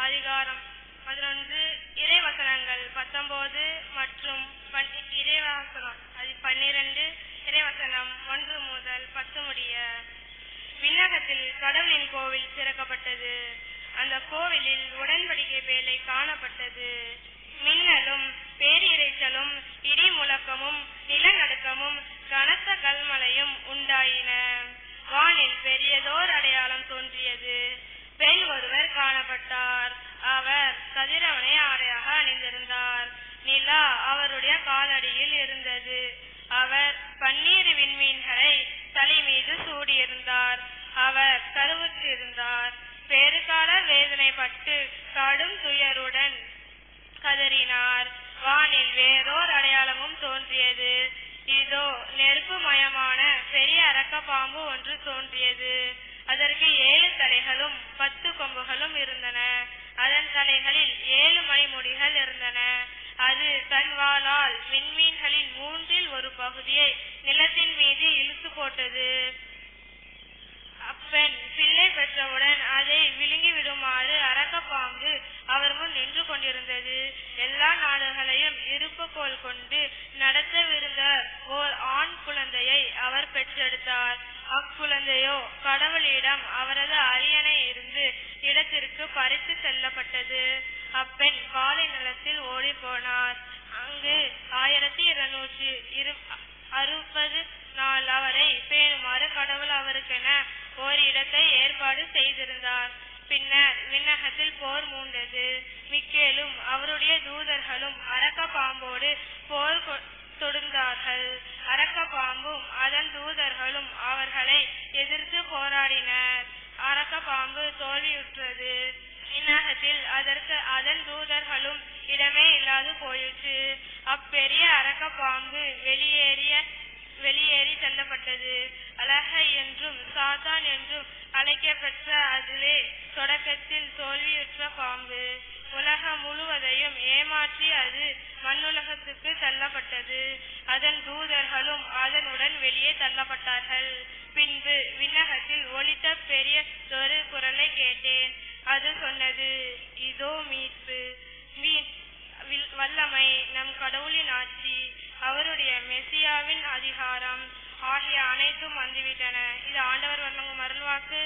அதிகாரம் 11 இறைவசனங்கள் 19 மற்றும் இறைவசனம் 12 இறைவசனம் 1 முதல் 10 முடிய. விண்ணகத்தில் கடவுளின் கோவில் திறக்கப்பட்டது. அந்த கோவிலில் உடன்படிக்கை பேழை காணப்பட்டது. மின்னலும் பேரிரைச்சலும் இடி முழக்கமும் நிலநடுக்கமும் கனத்த கல்மழையும் உண்டாயின. வானில் பெரியதோர் அடையாளம் தோன்றியது. பெண் ஒருவர் காணப்பட்டார். அவர் கதிரவனை ஆடையாக அணிந்திருந்தார். நிலா அவருடைய காலடியில் இருந்தது. அவர் 12 விண்மீன்களை தலை மீது சூடியிருந்தார். அவர் கருவுற்றிருந்தார். பெருகால வேதனைப்பட்டு கடும் துயருடன் கதறினார். வானில் வேறோர் அடையாளமும் தோன்றியது. இதோ நெருப்பு மயமான பெரிய அரக்க பாம்பு ஒன்று தோன்றியது. அதற்கு 7 தலைகளும் 10 கொம்புகளும் இருந்தன. அதன் தலைகளில் 7 மணிமுடிகள் இருந்தன. அது தன் வாளால் விண்மீன்களின் 3இல் ஒரு பகுதியை நிலத்தின் மீது இழுத்து போட்டது. அப்பெண் பிள்ளை பெற்றவுடன் அதை விழுங்கி விடுமாறு அரக்க பாம்பு அவர் முன் நின்று கொண்டிருந்தது. எல்லா நாடுகளையும் இருப்புக்கோள் கொண்டு நடத்தவிருந்த ஓர் ஆண் குழந்தையை அவர் பெற்றெடுத்தார். அக்குழந்தையோ கடவுளிடம் அவரது அரியணை இருந்து இடத்திற்கு பறித்து செல்லப்பட்டது. அப்பெண் பாலை நிலத்தில் ஓடி போனார். அங்கு 1260 நாள் அவரை பேணுமாறு கடவுள் அவருக்கென ஓர் இடத்தை ஏற்பாடு செய்திருந்தார். பின்னர் விண்ணகத்தில் போர் மூண்டது. மிக்கேலும் அவருடைய தூதர்களும் அரக்க பாம்போடு போர் தொடுத்தார்கள். அரக்க பாம்பும் அதன் தூதர்களும் அவர்களை எதிர்த்து போராடினர். அரக்க பாம்பு தோல்வியுற்றது. விண்ணகத்தில் அதற்கு அதன் தூதர்களும் இடமே இல்லாது போயிற்று. அப்பெரிய அரக்க பாம்பு வெளியேறி செல்லப்பட்டது. அழகை என்றும் சாத்தான் என்றும் அழைக்கப்பெற்ற அதுவே தொடக்கத்தில் தோல்வியுற்ற பாம்பு. உலகம் முழுவதையும் ஏமாற்றி அது மண்ணுலகத்துக்கு தள்ளப்பட்டது. அதன் தூதர்களும் அதனுடன் வெளியே தள்ளப்பட்டார்கள். பின்பு விண்ணகத்தில் ஒலித்த பெரியதொரு குரலை கேட்டேன். அது சொன்னது, இதோ மீட்பு, வல்லமை, நம் கடவுளின் ஆட்சி, அவருடைய மெசியாவின் அதிகாரம் ஆகிய அனைத்தும் வந்துவிட்டன. இது ஆண்டவர் வழங்கும் அருள்வாக்கு.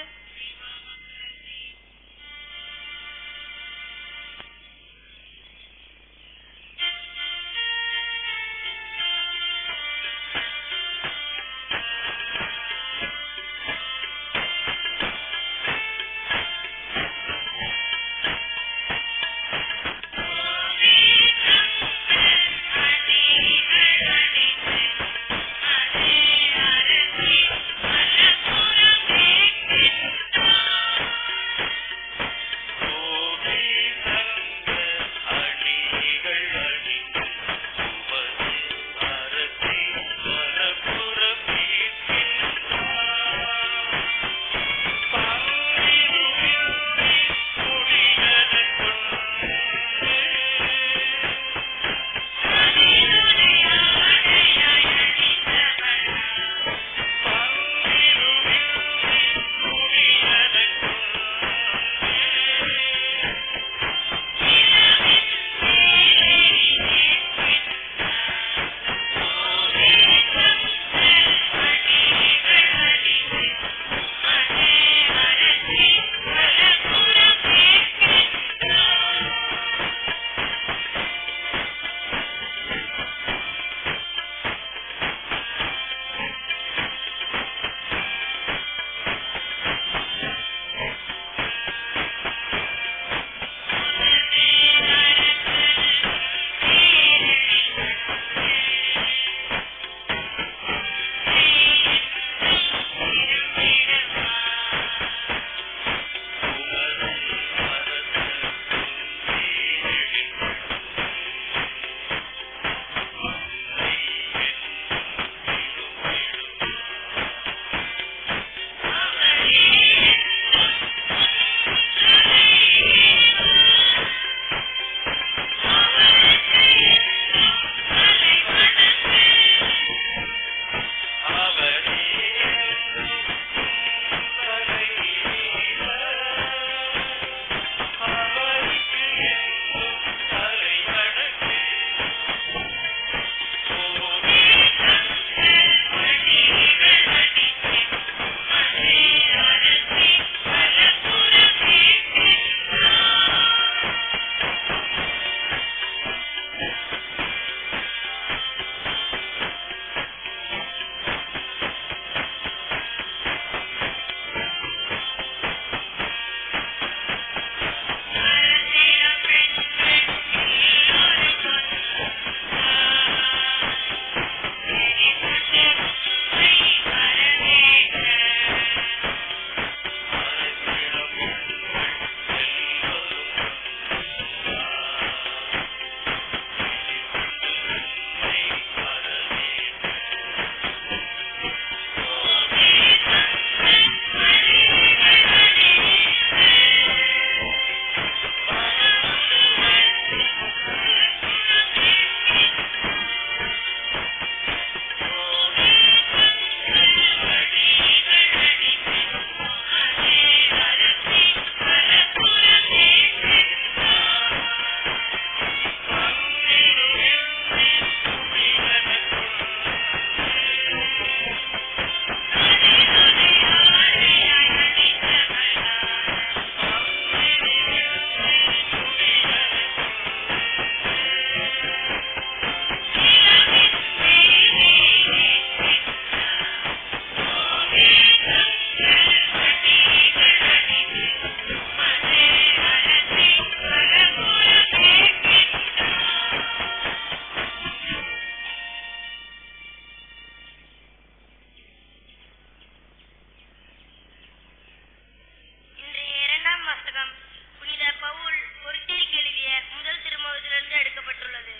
வாசகம் புனித பவுல் கொரிந்தியருக்கு எழுதிய முதல் திருமுகத்திலிருந்து எடுக்கப்பட்டுள்ளது.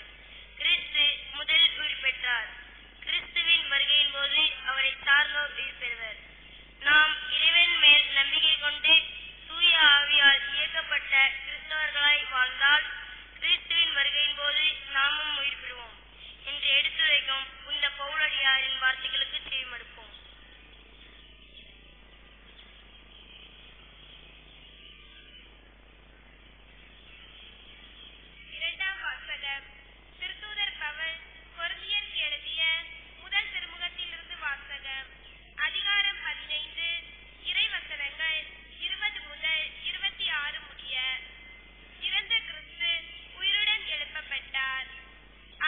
கிறிஸ்து முதலில் உயிர் பெற்றார். கிறிஸ்துவின் வருகையின் போது அவரை சார்ந்தோர் உயிர் பெறுவர். நாம் இறைவன் மேல் நம்பிக்கை கொண்டு தூய ஆவியால் இயக்கப்பட்ட கிறிஸ்தவர்களாய் வாழ்ந்தால் கிறிஸ்துவின் வருகையின் போது நாமும் உயிர் பெறுவோம் என்று எடுத்துரைக்கும் புனித பவுலடியாரின் வார்த்தைகளுக்கு செவிமடுப்போம். இரண்டாம் வாசகம். திருத்தூதர் பவுல் கொரிந்தியருக்கு எழுதிய முதல் திருமுகத்திலிருந்து வாசகம். அதிகாரம் 15, இறைவசனங்கள் 20 முதல் 26 முடிய. இறந்த கிறிஸ்து உயிருடன் எழுப்பப்பட்டார்.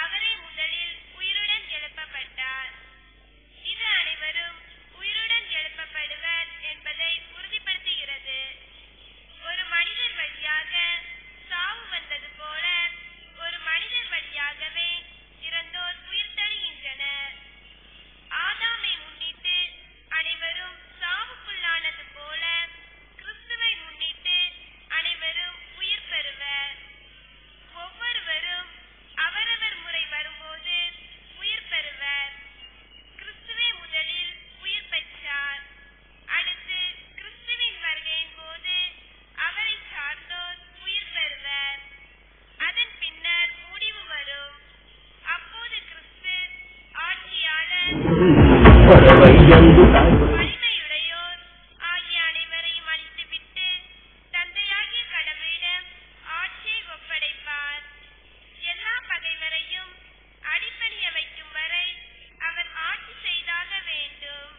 அவரே முதலில் உயிருடன் எழுப்பப்பட்டார். இது அனைவரும் உயிருடன் எழுப்பப்படுவர் என்பதை உறுதிப்படுத்துகிறது. ஒரு மனிதர் வழியாக சாவு வந்தது போல ஒரு மனிதர் வழியாகவே இறந்தோர் உயிர்த்தெழுகின்றனர். ஆதாமை முன்னிட்டு அனைவரும் சாவுக்குள்ளானது போல கிறிஸ்துவை முன்னிட்டு அனைவரும் உயிர் பெறுவர். ஒவ்வொருவரும் அவரவர் முறை வரும்போது உயிர் பெறுவர். கிறிஸ்துவே முதலில் உயிர் பெற்றார். அடுத்து கிறிஸ்துவின் வருகையின் போது அவரை சார்ந்தோர் உயிர் பெறுவர். அதன் பின்னர் முடிவு வரும். அப்போது கிறிஸ்து ஆட்சியாளர் வலிமையுடையோர் ஆகிய அனைவரையும் அழித்துவிட்டு தந்தையாகிய கடவுளிடம் ஆட்சியை ஒப்படைப்பார். எல்லா பகைவரையும் அடிபணிய வைக்கும் வரை அவர் ஆட்சி செய்தாக வேண்டும்.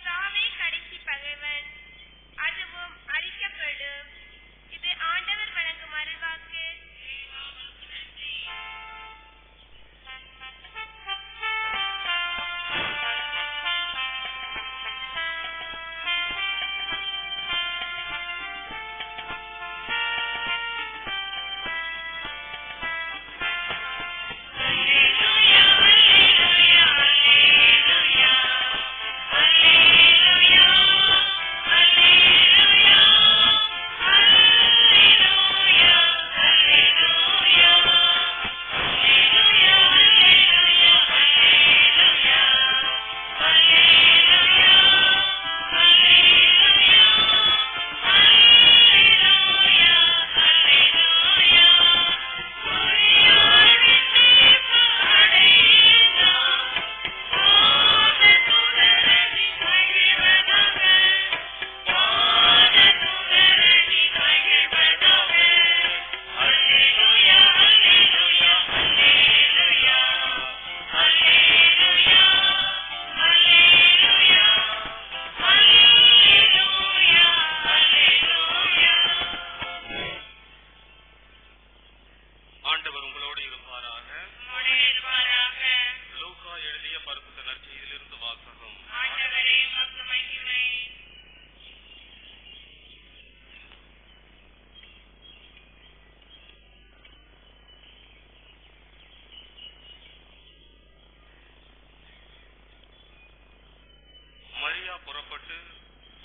சாவே கடைசி பகைவன், அதுவும் அழிக்கப்படும். இது ஆண்டவர் வழங்கும் அருள்வாக்கு. புறப்பட்டு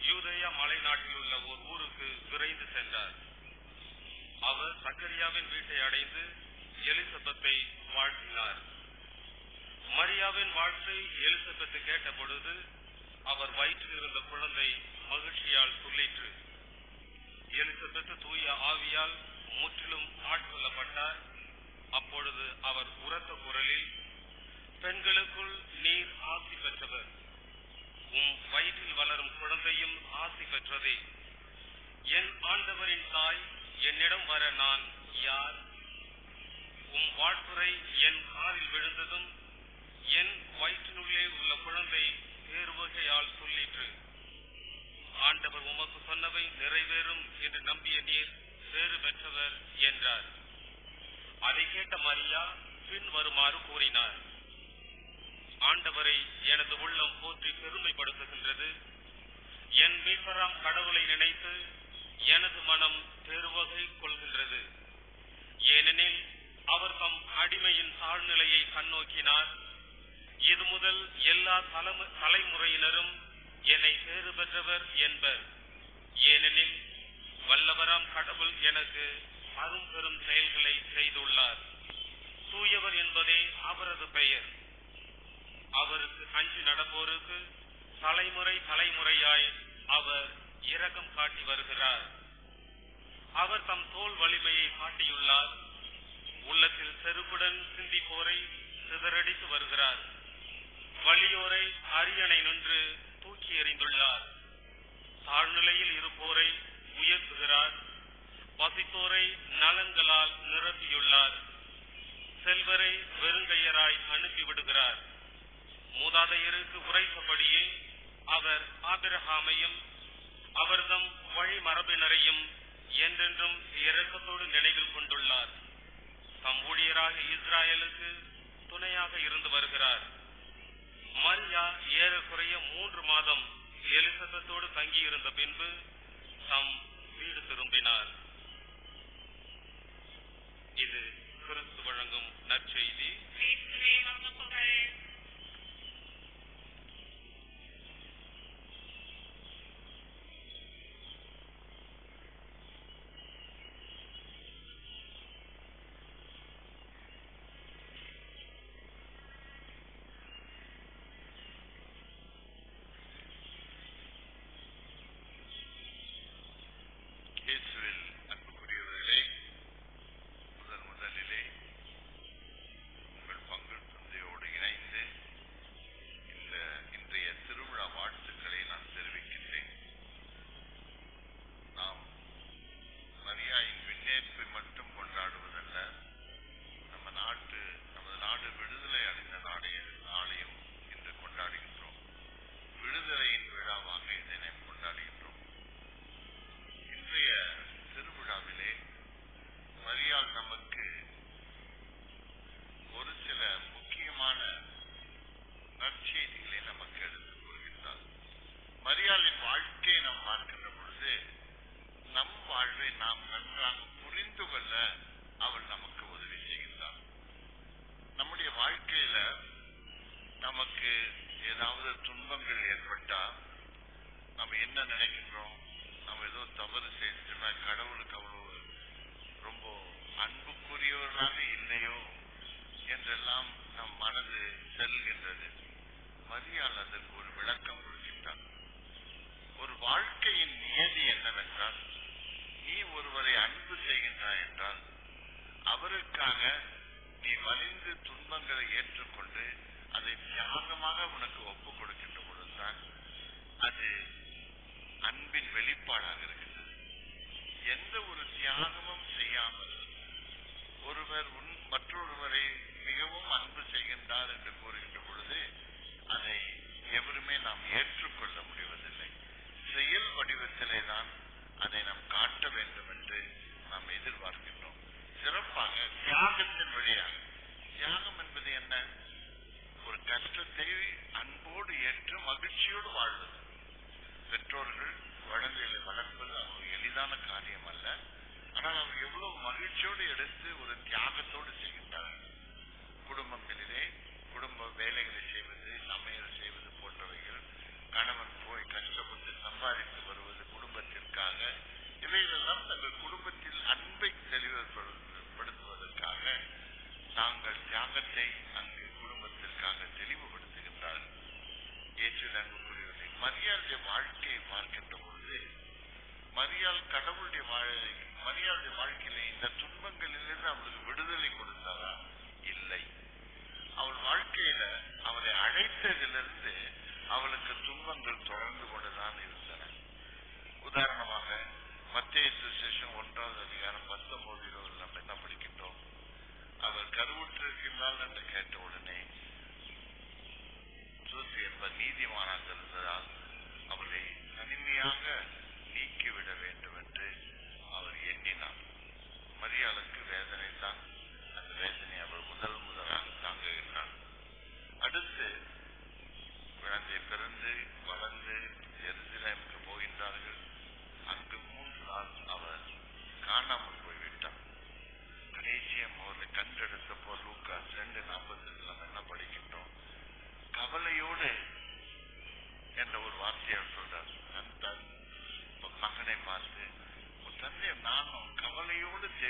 யூதேயா மலைநாட்டில் உள்ள ஓர் ஊருக்கு விரைந்து சென்றார். அவர் சக்கரியாவின் வீட்டை அடைந்து எலிசபெத்தை வாழ்த்தினார். மரியாவின் வாழ்த்தை எலிசபெத்து கேட்ட பொழுது அவர் வயிற்றில் இருந்த குழந்தை மகிழ்ச்சியால் துள்ளிற்று. எலிசபெத்து தூய ஆவியால் முற்றிலும் ஆட்கொள்ளப்பட்டார். அப்பொழுது அவர் உரத்த குரலில், பெண்களுக்குள் நீர் ஆசி பெற்றவர், உம் வயிற்றில் வளரும் குழந்தையும் ஆசி பெற்றதே. என் ஆண்டவரின் தாய், என்னிடம் வர நான் யார்? உம் வாழ்த்துரை என் காதில் விழுந்ததும் என் வயிற்றினுள்ளே உள்ள குழந்தை பேருவகையால் சொல்லிற்று. ஆண்டவர் உமக்கு சொன்னவை நிறைவேறும் என்று நம்பிய நீர் பேறு பெற்றவர் என்றார். அதை கேட்ட மரியா பின் வருமாறு கூறினார். ஆண்டவரை எனது உள்ளம் போற்றி பெருமைப்படுத்துகின்றது. என் மீட்பராம் கடவுளை நினைத்து எனது மனம் பெருவகை கொள்கின்றது. ஏனெனில் அவர் தம் அடிமையின் தாழ்நிலையை கண்ணோக்கினார். இது முதல் எல்லா தலைமுறையினரும் என்னை பேறு பெற்றவர் என்பர். ஏனெனில் வல்லவராம் கடவுள் எனக்கு அரும் பெரும் செயல்களை செய்துள்ளார். தூயவர் என்பதே அவரது பெயர். அவருக்கு அஞ்சு நடப்போருக்கு தலைமுறை தலைமுறையாய் அவர் இரக்கம் காட்டி வருகிறார். அவர் தம் தோல் வலிமையை காட்டியுள்ளார். உள்ளத்தில் செருக்குடன் சிந்திப்போரை சிதறடித்து வருகிறார். வலியோரை அரியணை நின்று தூக்கி எறிந்துள்ளார். தாழ்நிலையில் இருப்போரை உயர்த்துகிறார். பசித்தோரை நலன்களால் நிரப்பியுள்ளார். செல்வரை வெறுங்கையராய் அனுப்பிவிடுகிறார். மூதாதையருக்கு உரைத்தபடியே அவர் ஆபிரகாமையும் அவர்தம் வழிமரபினரையும் என்றென்றும் இரக்கத்தோடு நினைவில் கொண்டுள்ளார். தம் ஊழியராக இஸ்ராயலுக்கு துணையாக இருந்து வருகிறார். மரியா ஏறக்குறைய 3 மாதம் எலிசபெத்தோடு தங்கியிருந்த பின்பு தம் வீடு திரும்பினார். இது கிறிஸ்து வழங்கும் நற்செய்தி. இயேசுவில் அன்புக்குரியவர்களே, முதலிலே உங்கள் பங்கு தந்தையோடு இணைந்து இன்றைய திருவிழா வாழ்த்துக்களை நான் தெரிவிக்கின்றேன். நாம் மரியாயின் விண்ணேற்பை மட்டும் கொண்டாடுவதல்ல, நமது நாடு விடுதலை அடைந்த நாளையும் இன்று கொண்டாடுகின்றோம். விடுதலையின் விழாவாக இதனை கொண்டாடுகின்றோம். இன்றைய திருவிழாவிலே மரியாள் நமக்கு ஒரு சில முக்கியமான நற்செய்திகளை நமக்கு எடுத்துக் கொள்கின்றார். மரியாளின் வாழ்க்கையை நாம் பார்க்கின்ற பொழுது நம் வாழ்வை நாம் நன்றாக புரிந்து கொள்ள அவள் நமக்கு உதவி செய்கின்றார். நம்முடைய வாழ்க்கையில நமக்கு ஏதாவது துன்பங்கள் ஏற்பட்டா நம்ம என்ன நினைக்கின்றோம்? நம்ம ஏதோ தவறு செய்துட்டோம்னா கடவுளுக்கு அவ்வளவு ரொம்ப அன்புக்குரியவர்களாக இல்லையோ என்றெல்லாம் நம் மனது செல்கின்றது. மரியாள் அதற்கு ஒரு விளக்கம் கொடுக்கின்றார். ஒரு வாழ்க்கையின் நியதி என்னவென்றால், நீ ஒருவரை அன்பு செய்கின்றாய் என்றால் அவருக்காக நீ வலிந்து துன்பங்களை ஏற்றுக்கொண்டு அதை தியாகமாக உனக்கு ஒப்புக் கொடுக்கின்ற பொழுதுதான் அது அன்பின் வெளிப்பாடாக இருக்கிறது. எந்த ஒரு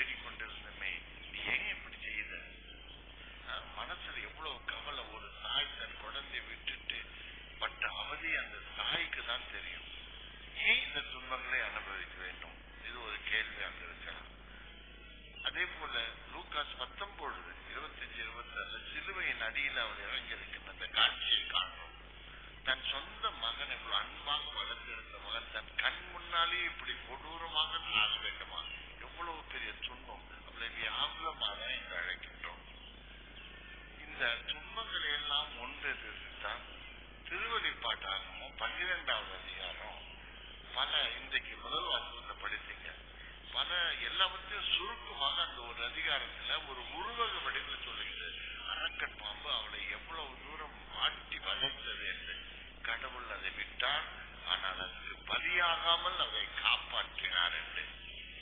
தேடிக்கொண்டிருந்தமே, நீ ஏன் இப்படி செய்த? மனசுல எவ்வளவு கவலை. ஒரு தாய் தன் குழந்தைய விட்டுட்டு பட்ட அவதி அந்த தாய்க்கு தான் தெரியும். ஏன் இந்த துன்பங்களை அனுபவிக்க வேண்டும்? இது ஒரு கேள்வி அங்க இருக்கலாம். அதே போல லூக்காஸ் 19:25-26 சிலுவையின் அடியில் அவர் இறங்கியிருக்கின்ற அந்த காட்சியை காண்றோம். தன் சொந்த மகன் இவ்வளவு அன்பாக வளர்த்திருந்த மகன் தன் கண் முன்னாலே இப்படி கொடூரமாக ஆக வேண்டுமா? எவ்வளவு பெரிய துன்பம்! அவளை வியாபலமாக இங்கு அழைக்கின்றோம். இந்த துன்பங்களை எல்லாம் ஒன்றெடுத்துதான் திருவெளிப்பாட்டாகமும் 12வது அதிகாரம் பல, இன்றைக்கு முதல் வாசகத்தை படித்தீங்க, பல எல்லாவற்றையும் சுருக்கமாக அந்த ஒரு அதிகாரத்துல ஒரு உருவக வடிவில் சொல்லுகிறது. அரக்கன் பாம்பு அவளை எவ்வளவு தூரம் மாட்டி வளர்த்தது என்று. கடவுள் அதை விட்டார், ஆனால் அதற்கு பலியாகாமல் அதை காப்பாற்றினார் என்று.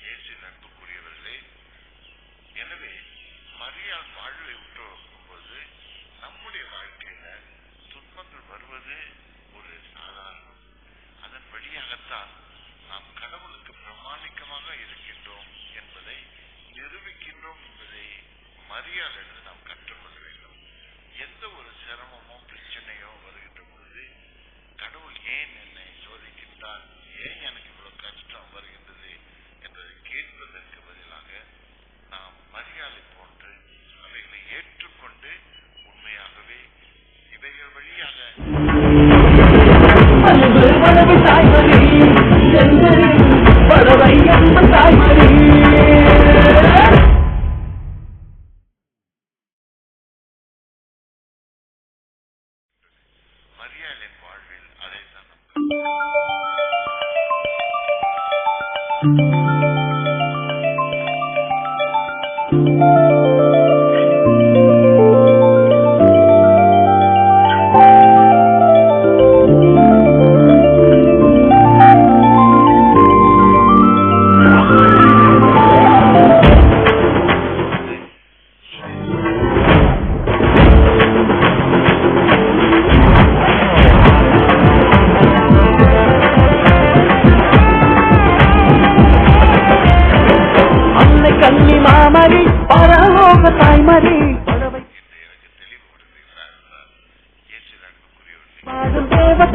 இயேசு அன்புக்குரியவர்களே, எனவே மரியாள் வாழ்வை விட்டு வைக்கும்போது நம்முடைய வாழ்க்கையில துன்பங்கள் வருவது ஒரு சாதாரணம். அதன் வழியாகத்தான் நாம் கடவுளுக்கு பிரமாணிக்கமாக இருக்கின்றோம் என்பதை நிரூபிக்கின்றோம் என்பதை மரியாதையில் நாம் கற்றுக்கொள்ள வேண்டும். எந்த ஒரு சிரமமோ பிரச்சனையோ வருகின்ற பொழுது கடவுள் ஏன் என்னை சோதிக்கின்றார், ஏன் எனக்கு இவ்வளவு கஷ்டம் வருகின்றது என்பதை கேட்பதற்கு பதிலாக நாம் மரியாதை போன்று அவைகளை ஏற்றுக்கொண்டு உண்மையாகவே இவைகள் வழியாக மரியாளின் வாழ்வில் அதைத்தான்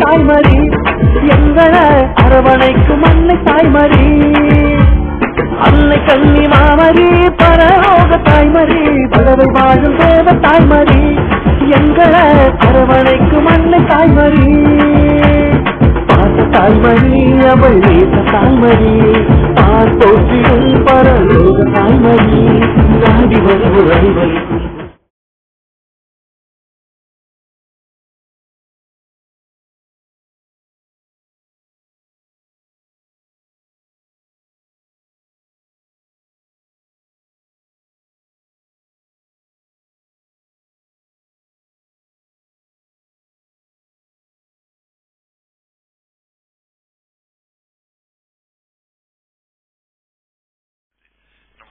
தாய்மறி எங்களை அரவணைக்கும் அன்னை தாய்மறி, அன்னை கன்னி மாமரி பரலோக தாய்மரி, பறவை வாழும் தேவ தாய்மரி எங்களை அரவணைக்கும் அன்னை தாய்மரி. பார்த்த தாய்மரி அவள் நேச தாய்மரி, பார்த்தோற்றியும் பரலோக தாய்மரி, நாடி வருவதை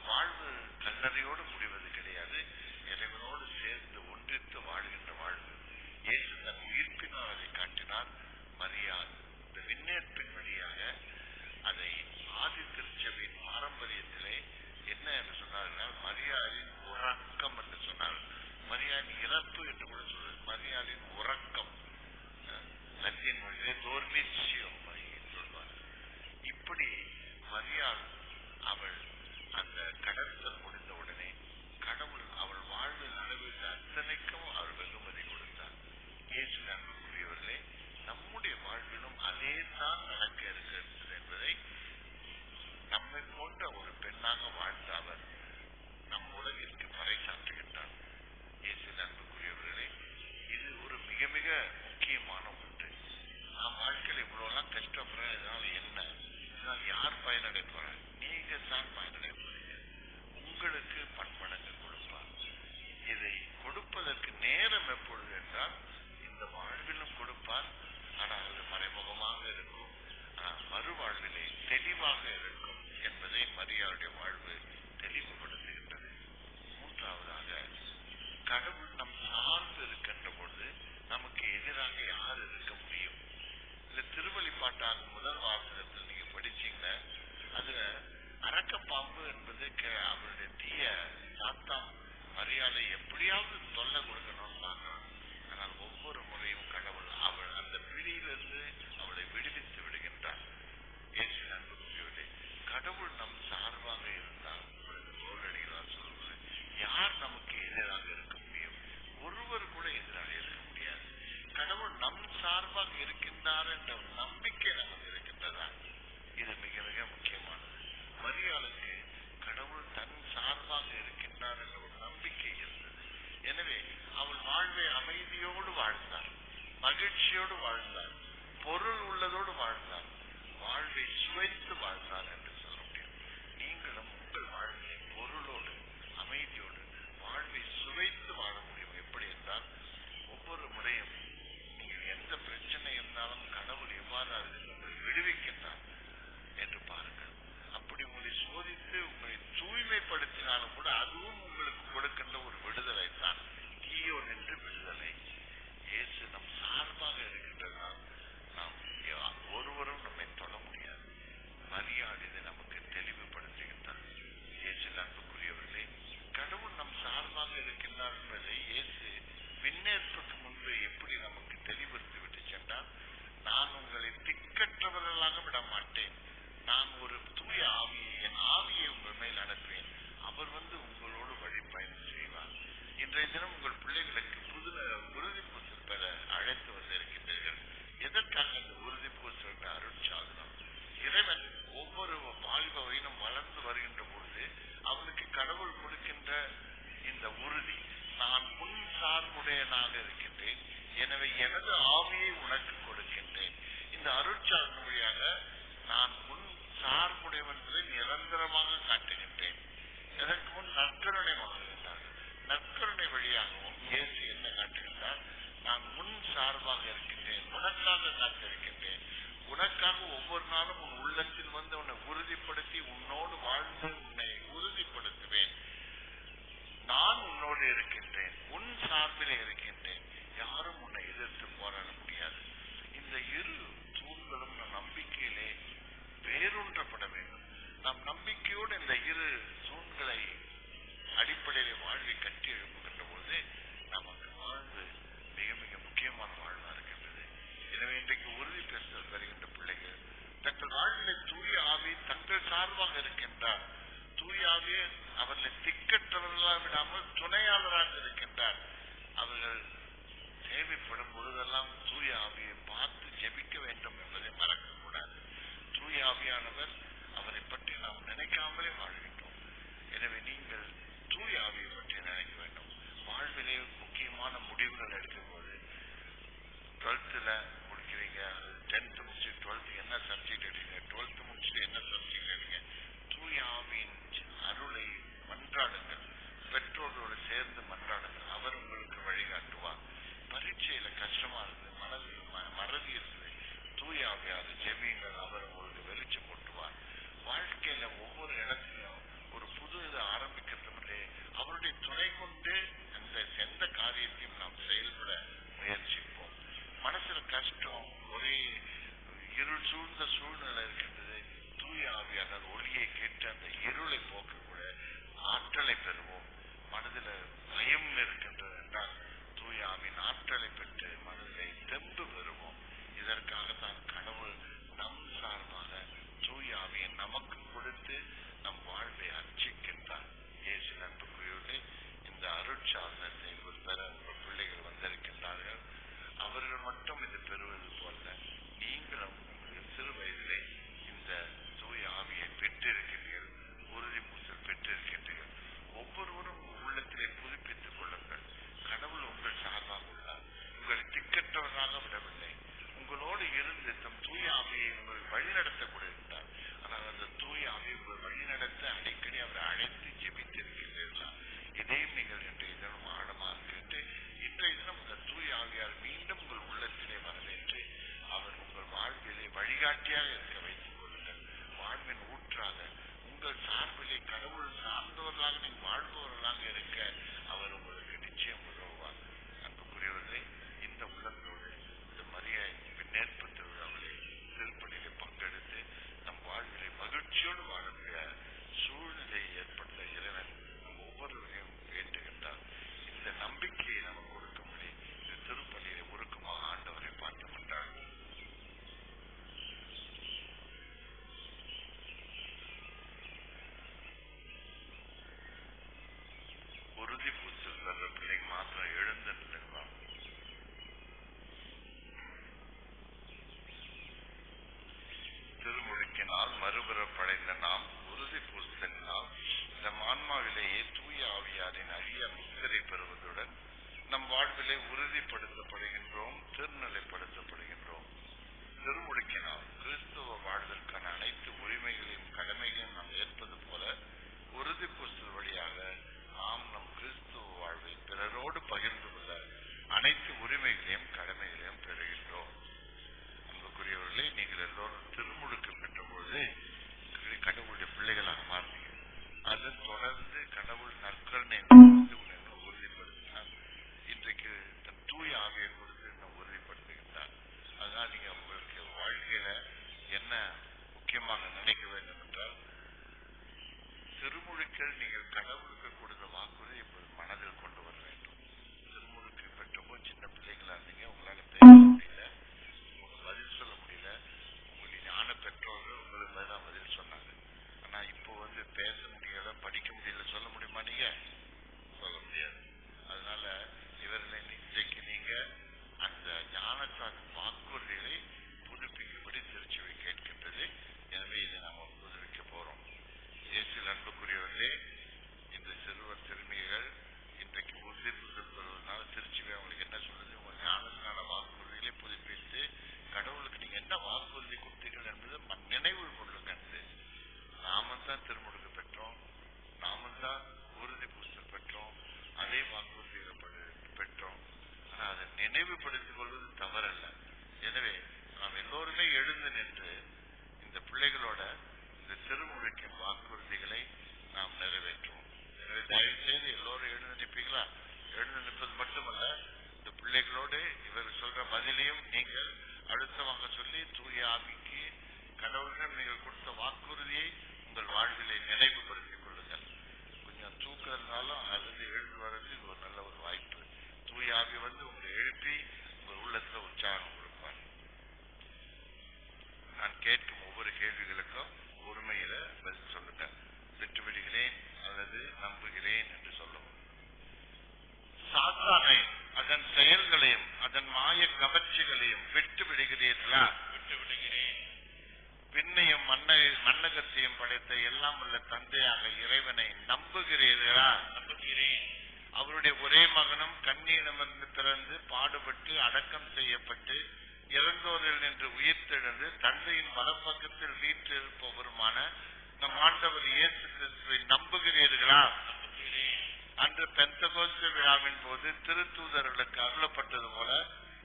வாழ்வு கல்லறையோடு முடிவது கிடையாது. இறைவனோடு சேர்ந்து ஒன்றித்து வாழ்கின்ற வாழ்வு. இயேசு தன் உயிர்ப்பினால் அதை காட்டினார். மரியாள் இந்த விண்ணேற்பின் வழியாக அதை ஆதி திருச்சபையின் பாரம்பரியத்திலே என்ன என்று சொன்னார்கள்? மரியாளின் உறக்கம் என்று சொன்னார். மரியாளின் இறப்பு என்று கூட சொல்றது. மரியாளின் உறக்கம் லத்தீன் மொழியிலே டோர்மிசியோ சொல்வார். இப்படி மரியாள் அவள் அந்த கடத்தல் முடிந்தவுடனே காட்டுகின்றேன். இதற்கு முன் நற்கருணை வழங்குகின்றார். நற்கருணை வழியாகவும் இயேசு என்ன காட்டுகின்றார்? நான் உன் சார்பாக இருக்கின்றேன், உனக்காக காத்திருக்கின்றேன், உனக்காக ஒவ்வொரு நாளும் உன் உள்ளத்தில் வந்து உன்னை உறுதிப்படுத்தி உன்னோடு வாழ்ந்து உன்னை உறுதிப்படுத்துவேன். நான் உன்னோடு இருக்கின்றேன், உன் சார்பிலே இருக்கின்றேன், யாரும் உன்னை எதிர்த்து போராட முடியாது. இந்த இரு தூண்களும் நம் நம்பிக்கையிலே வேரூன்றப்பட வேண்டும். நம் நம்பிக்கையோடு இந்த இரு தூண்களை அடிப்படையிலே வாழ்வை கட்டி எழுப்புகின்ற போது நமக்கு வாழ்வு மிக மிக முக்கியமான வாழ்வா இருக்கின்றது. எனவே இன்றைக்கு உறுதி பேசுதல் பெறுகின்ற பிள்ளைகள் தங்கள் வாழ்விலே தூய ஆவி தங்கள் சார்பாக இருக்கின்றார். தூய ஆவியை அவர்களை திக்கற்றவர்களாக விடாமல் துணையாளராக இருக்கின்றார். அவர்கள் தேவைப்படும் பொழுதெல்லாம் தூய ஆவியை பார்த்து ஜெபிக்க வேண்டும் என்பதை மறக்கக்கூடாது. தூய ஆவியானவர் அவரை பற்றி நாம் நினைக்காமலே வாழ்கின்றோம். எனவே நீங்கள் தூய ஆவியை பற்றி நினைக்க வேண்டும். வாழ்விலே முக்கியமான முடிவுகள் எடுக்கும் போது 12th முடிக்கிறீங்க, 10th முடிச்சு 12th என்ன சப்ஜெக்ட் எடுக்கிறீங்க, 12th முடிச்சுட்டு என்ன சப்ஜெக்ட் எடுங்க, தூய ஆவியின் அருளை மன்றாடுங்கள். பெற்றோர்களோடு சேர்ந்து மன்றாடுங்கள். அவர் உங்களுக்கு வழிகாட்டுவார். பரீட்சையில கஷ்டமா இருக்குது, மறதி இருக்குது, தூய ஆவியார் ஜெபியுங்கள், அவர் உங்களுக்கு வெளிச்சம் கொட்டுவார். வாழ்க்கையில ஒவ்வொரு இடத்திலும் ஒரு புது இதை ஆரம்பிக்கிறதுலே அவருடைய துணை கொண்டு எந்த காரியத்தையும் நாம் செயல்பட முயற்சிப்போம். மனசுல கஷ்டம், ஒரே இருள் சூழ்ந்த சூழ்நிலை இருக்கின்றது. தூய ஆவியாளர் ஒளியை கேட்டு அந்த இருளை போக்கக்கூட ஆற்றலை பெறுவோம். மனதில் பயம் இருக்கின்றது என்றால் தூய ஆவியின் ஆற்றலை பெற்று மனதிலே தெம்பு பெறுவோம். இதற்காகத்தான் கடவுள் நம் சார்பாக தூய ஆவியை நமக்கு கொடுத்து நம் வாழ்வை அர்ச்சிக்கின்றார். இயேசு நண்புக்குரியவர்களே, இந்த அருட்சாதனத்தை பெற உங்கள் பிள்ளைகள் வந்திருக்கின்றார்கள். அவர்கள் மட்டும் இது பெறுவது போல நீங்களும் உங்கள் சிறு வயதிலே இந்த தூய ஆவியை பெற்றிருக்கிறீர்கள், உறுதி பூசல் பெற்றிருக்கின்றீர்கள். ஒவ்வொருவரும் உள்ளத்திலே புதுப்பித்துக் கொள்ளுங்கள். கடவுள் உங்கள் சார்பாக உள்ளார். உங்களை திக்கற்றவராக விடவில்லை. உங்களோடு இருந்து தம் தூய ஆவியை உங்கள் வழிநடத்தக்கூடாது. ஆனால் அந்த தூய ஆவியை உங்கள் வழிநடத்த அடிக்கடி அவரை அழைத்து ஜெபித்திருக்கிறீர்களா? இதையும் நீங்கள் இன்றைய தினம் ஆழமாக கேட்டு இன்றைய தினம் அந்த தூய ஆவியால் மீண்டும் உங்கள் உள்ளத்திலே வரவேற்று அவர் உங்கள் வாழ்விலே வழிகாட்டியாக இருக்க வைத்துக் கொள்ளுங்கள். வாழ்வின் ஊற்றாக உங்கள் சார்பிலே கடவுள் சார்ந்தவர்களாக நீங்கள் வாழ்பவர்களாக இருக்க அவர் உங்களுக்கு நிச்சயம் உதவுவார். அன்புக்குரியவர்களே, இந்த உள்ளத்தோடு இந்த மரியாதை நேர்ப்பு திருவிழாவிலே திருப்பணியிலே பங்கெடுத்து நம் வாழ்விலே மகிழ்ச்சியோடு வாழக்கூடிய சூழ்நிலையை ஏற்பட்ட இறைவன் நம் ஒவ்வொருவரையும் வேண்டுகின்றார். இந்த நம்பிக்கையை நமக்கு கொடுக்கும்படி இந்த திருப்பணியிலே உருக்கமாக ஆண்டவரை பார்த்து கொண்டார்கள். உறுதி பூச்சல் தர்ற பிள்ளைங்க மாத்திரம் எழுந்து நின்றுவாங்க. திருமுழுக்கினால் மறுபிறப்படைந்த நாம் உறுதி பூசலினால் நம் ஆன்மாவிலேயே தூய ஆவியாரின் அரிய முத்திரை பெறுவதுடன் நம் வாழ்விலே உறுதிப்படுத்தப்படுகின்றோம், திருநிலைப்படுத்தப்படுகின்றோம். திருமுழுக்கினால் கிறிஸ்துவ வாழ்வதற்கான அனைத்து உரிமைகளையும் கடமைகளையும் நாம் ஏற்பது போல உறுதி பூசல் வழியாக நாம் நம் கிறிஸ்துவ வாழ்வை பிறரோடு பகிர்ந்து கொள்ள அனைத்து உரிமைகளையும் கடமைகளையும் பெறுகின்றோம். அன்புக்குரியவர்களே, நீங்கள் எல்லோரும் திருமுழுக்கு பெற்ற பொழுது கடவுளுடைய பிள்ளைகளாக மாறினீங்க. அது தொடர்ந்து கடவுள் நற்கருணை உன்னை உறுதிப்படுத்தினார். இன்றைக்கு தன் தூய ஆவியை கொடுத்து இன்னும் உறுதிப்படுத்துகின்றார். அதனால் நீங்க உங்களுக்கு வாழ்க்கையில என்ன முக்கியமாக நினைக்க வேண்டும் என்றால், திருமுழுக்கள் நீங்கள் கடவுளுக்கு கொடுத்த வாக்குறுதி இப்போது மனதில் கொண்டு வர வேண்டும். திருமுழுக்கு பெற்றப்போ சின்ன பிள்ளைகளா இருந்தீங்க, உங்களால பேச முடியல, உங்களுக்கு பதில் சொல்ல முடியல, உங்களுடைய ஞான பெற்றோர்கள் உங்களுக்கு தான் பதில் சொன்னாங்க. ஆனா இப்போ பேச முடியல, படிக்க முடியல, சொல்ல முடியுமா? நீங்க சொல்ல முடியாது. அதனால இவர்களை இன்றைக்கு நீங்க அந்த ஞானத்தால் வாக்குறுதிகளை புதுப்பிக்கும்படி திருச்சபை கேட்கின்றது. எனவே இதை நாம புதுப்பிக்க போறோம். இயேசுவில் அன்புக்குரியவர்களே, இந்த சிறுவர் சிறுமிகள் இன்றைக்கு உறுதிப்புகள் பெறுவதனால திருச்சபை அவங்களுக்கு என்ன சொல்றது? உங்க ஞானத்தினால வாக்குறுதிகளை புதுப்பித்து கடவுளுக்கு நீங்க என்ன வாக்குறுதி கொடுத்தீர்கள் என்பதை நினைவு கொள்ளுங்க. நாம தான் திருமுழுக்கு பெற்றோம். விடுகிறீர்களா? விட்டு விடுகிறேன். விண்ணையும் மண்ணகத்தையும் படைத்த எல்லாம் உள்ள தந்தையாக இறைவனை நம்புகிறீர்களா? நம்புகிறேன். அவருடைய ஒரே மகனும் கன்னியிடமிருந்து பிறந்து பாடுபட்டு அடக்கம் செய்யப்பட்டு இறந்தோரில் நின்று உயிர்த்தெழுந்து தந்தையின் வலப்பக்கத்தில் வீற்றிருப்பவருமான நம் ஆண்டவர் இயேசு கிறிஸ்துவை நம்புகிறீர்களா? நம்புகிறேன். அன்று பெந்தகோஸ்து விழாவின் போது திருத்தூதர்களுக்கு அருளப்பட்டது போல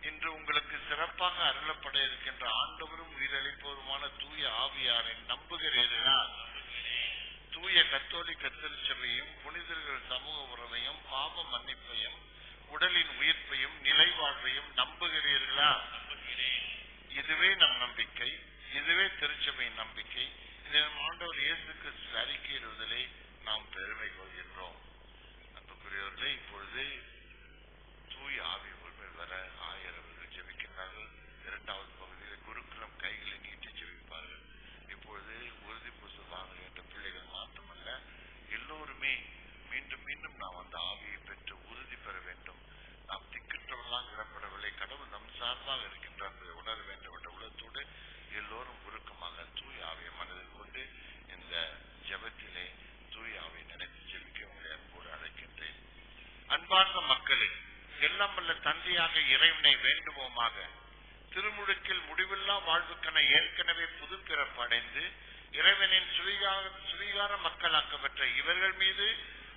இன்று உங்களுக்கு சிறப்பாக அருளப்பட இருக்கின்ற ஆண்டவரும் உயிரளிப்பவருமான தூய ஆவியாரை நம்புகிறீர்களா? தூய கத்தோலிக்க திருச்சபையும் புனிதர்கள் சமூக உறவையும் பாவ மன்னிப்பையும் உடலின் உயிர்ப்பையும் நிலைவாழ்வையும் நம்புகிறீர்களா? இதுவே நம் நம்பிக்கை, இதுவே திருச்சபையின் நம்பிக்கை. இதை நம் ஆண்டவர் இயேசு கிறிஸ்து அறிக்கையிடுவதிலே நாம் பெருமை கொள்கின்றோம். அன்புக்குரியவர்களே, இப்பொழுது தூய ஆவி உரிமை வர ஆயரவர்கள் ஜெபிக்கின்றார்கள். இரண்டாவது பகுதியில் குருக்குலம் கைகளை நீட்டி ஜெபிப்பார்கள். இப்பொழுது உறுதி பூசல் வாங்குகின்ற பிள்ளைகள் மாற்றமல்ல, எல்லோருமே மீண்டும் மீண்டும் நாம் அந்த ஆவியை பெற்று உறுதி பெற வேண்டும். நாம் திக்கற்றவர்களாக விடப்படவில்லை, கடவுள் நம் சார்பாக இருக்கின்றார் என்பதை உணர வேண்டும் என்ற உள்ளத்தோடு எல்லோரும் உருக்கமாக தூய ஆவியை மனதில் கொண்டு இந்த ஜெபத்திலே தூய ஆவியை நினைத்து ஜெபிக்க உங்களை அன்போடு அழைக்கின்றேன். அன்பார்ந்த மக்களே, எல்லாம் வல்ல தந்தையாக இறைவனை வேண்டுவோமாக. திருமுழுக்கில் முடிவில்லா வாழ்வுக்கென ஏற்கனவே புது பிறப்படைந்து இறைவனின் சுவீகார மக்களாக்கப்பட்ட இவர்கள் மீது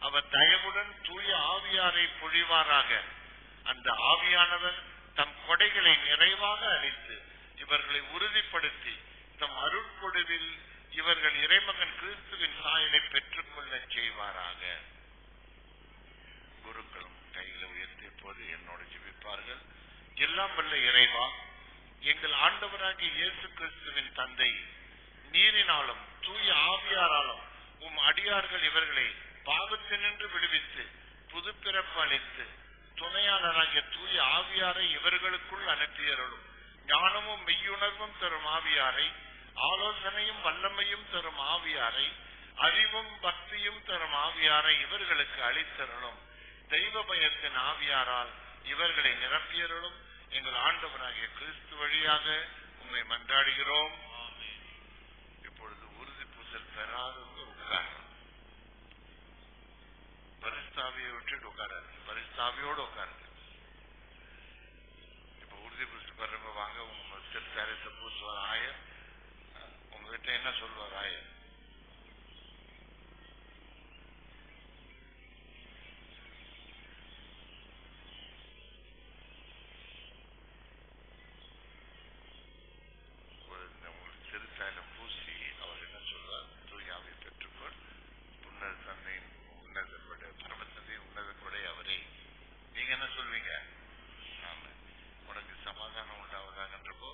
அவர் தயவுடன் தூய ஆவியாரை பொழிவாராக. அந்த ஆவியானவர் தம் கொடைகளை நிறைவாக அளித்து இவர்களை உறுதிப்படுத்தி தம் அருட்கொடுவில் இவர்கள் இறைமகன் கிறிஸ்துவின் சாயலை பெற்றுக் கொள்ள செய்வாராக. குருக்களும் கைகளை உயர்த்திய போது என்னோடு ஜெபிப்பார்கள். எல்லாம் வல்ல இறைவா, எங்கள் ஆண்டவராகிய இயேசு கிறிஸ்துவின் தந்தை, நீரினாலும் தூய ஆவியாராலும் உம் அடியார்கள் இவர்களை பாவத்தினின்று விடுவித்து புது பிறப்பு அளித்து துணையாளராகிய தூய ஆவியாரை இவர்களுக்குள் அனுப்பியருளும். ஞானமும் மெய்யுணர்வும் தரும் ஆவியாரை, ஆலோசனையும் வல்லமையும் தரும் ஆவியாரை, அறிவும் பக்தியும் தரும் ஆவியாரை இவர்களுக்கு அளித்தருளும். தெய்வ பயத்தின் ஆவியாரால் இவர்களை நிரப்பியருளும். எங்கள் ஆண்டவராகிய கிறிஸ்து வழியாக உம்மை மன்றாடுகிறோம். இப்பொழுது உறுதி பூசல் பெறாதவங்க உட்காரணும். பரிஸ்தாவியை விட்டுட்டு உட்காராது, பரிஸ்தாவியோடு உட்காருங்க. இப்ப உறுதி பூசல் பெறவங்க வாங்க, உங்க திருத்தாரத்தை பூசுவார் ஆயர். உங்ககிட்ட என்ன சொல்வார் ஆயர்? திருத்தாயிலம் பூசி அவர் என்ன சொல்வார்? தூயாவை பெற்றுக்கொள், உன்னத தந்தையின் உன்னத பரமத்தந்தையின் உன்னத கொடை அவரே. நீங்க என்ன சொல்வீங்க? ஆமா, உனக்கு சமாதானம் உண்டாவதாகன்றப்போ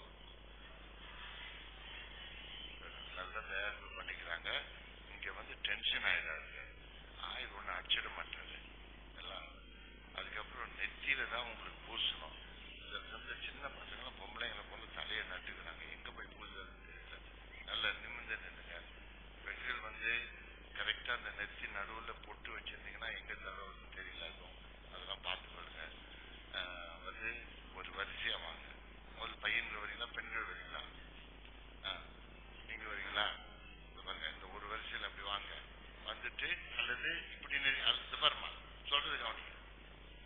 நல்ல தயாரிப்பு பண்ணிக்கிறாங்க. இங்க வந்து டென்ஷன் ஆயிடாது, ஆயுள் ஒண்ணு அச்சிட மாட்டாரு எல்லாம். அதுக்கப்புறம் நெத்தியில தான் உங்களுக்கு பூசணும். இந்த சின்ன பசங்களும் பொம்பளைங்களை போல தலையை நட்டுக்கிறாங்க, எங்க போய் பூசுறதுன்னு தெரியல. நல்ல நிமிர்ந்து நின்றுங்க. பெண்கள் வந்து கரெக்டா அந்த நெத்தி நடுவுல பொட்டு வச்சிருந்தீங்கன்னா எங்க தடவை தெரியல, அதெல்லாம் பார்த்துக்கொள்ளுங்க. வந்து ஒரு வரிசையா வாங்க. முதல் பையன்கள் வரீங்களா, பெண்கள் வரீங்களா? நீங்க வரீங்களா? பாருங்க, இந்த ஒரு வரிசையில் அப்படி வாங்க. வந்துட்டு அல்லது இப்படி அது பாருமா சொல்றது கவனிங்க.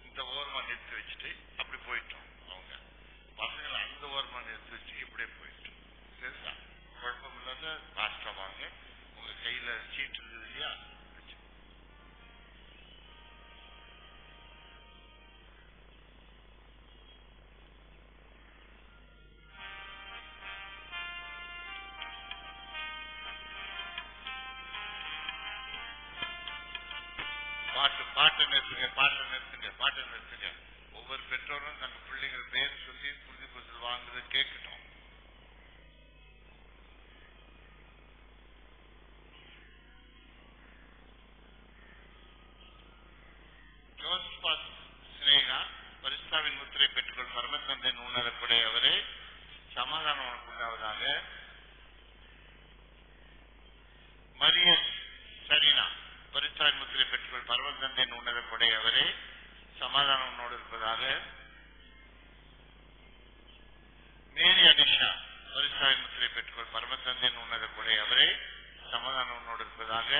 இந்த ஓரமா நிறுத்தி வச்சுட்டு அப்படி போயிட்டோம். அவங்க பசங்களை அந்த ஓரமா நிறுத்தி வச்சு இப்படியே போயிட்டோம். சரிங்களா? குழப்பம் இல்லாத பாஸ்டா வாங்க. உங்க கையில சீட்டு இருக்குது இல்லையா? பாட்டை நிறுத்துங்க. ஒவ்வொரு பெற்றோரும் தங்க பிள்ளைகள் பேர் சொல்லி புரிதி பூசல் வாங்குறது கேட்கட்டும். ஜோஸ்பாஸ் சினேகா, பரிசுத்தாவின் முத்திரை பெற்றுக்கொள், பரமத்தந்தையின் உன்னத கொடை அவரே, சமாதானம் உனக்கு உண்டாவதாக. மரியஸ் சரினா, பரிசுத்தாவின் முத்திரை பெற்றுக்கொள், பரமத்தந்தையின் உன்னத கொடை அவரே, சமாதானம் உன்னோடு இருப்பதாக. மேரி அனிஷா, பரிசுத்தாவின் முத்திரை பெற்றுக்கொள் பரமதந்தையின் உன்னத கொடை அவரே சமாதானம் உன்னோடு இருப்பதாக.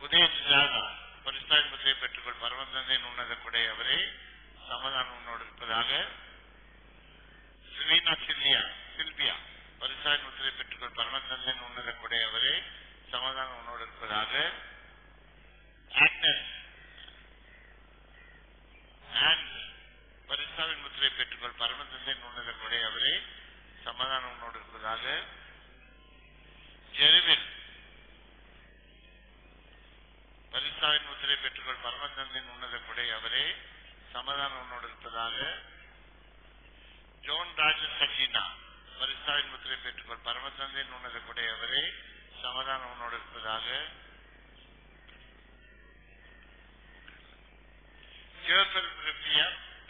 உதய சுஜாதா பரிசுத்தாவின் முத்திரை பெற்றுக்கொள் பரமதந்தையின் உன்னத கொடை அவரே சமாதானம் உன்னோடு இருப்பதாக. ஸ்ரீனா சில்பியா பரிசுத்தாவின் முத்திரை பெற்றுக்கொள் பரமதந்தையின் உன்னத கொடை அவரே சமாதானம் உன்னோடு இருப்பதாக. ஆக்னஸ் பரிசுத்தாவின் முத்திரை பெற்றுக்கொள் பரமதந்தையின் உன்னத கொடை அவரே சமாதானம் உன்னோடு இருப்பதாக. ஜெருவில் பரிசுத்தாவின் முத்திரை பெற்றுக்கொள் பரமதந்தையின் உன்னத கொடை அவரே சமாதானம் உன்னோடு இருப்பதாக. ஜோன் ராஜசகினா பரிசுத்தாவின் முத்திரை பெற்றுக்கொள் பரமதந்தையின் உன்னத கொடை அவரே சமாதானம் உன்னோடு இருப்பதாக.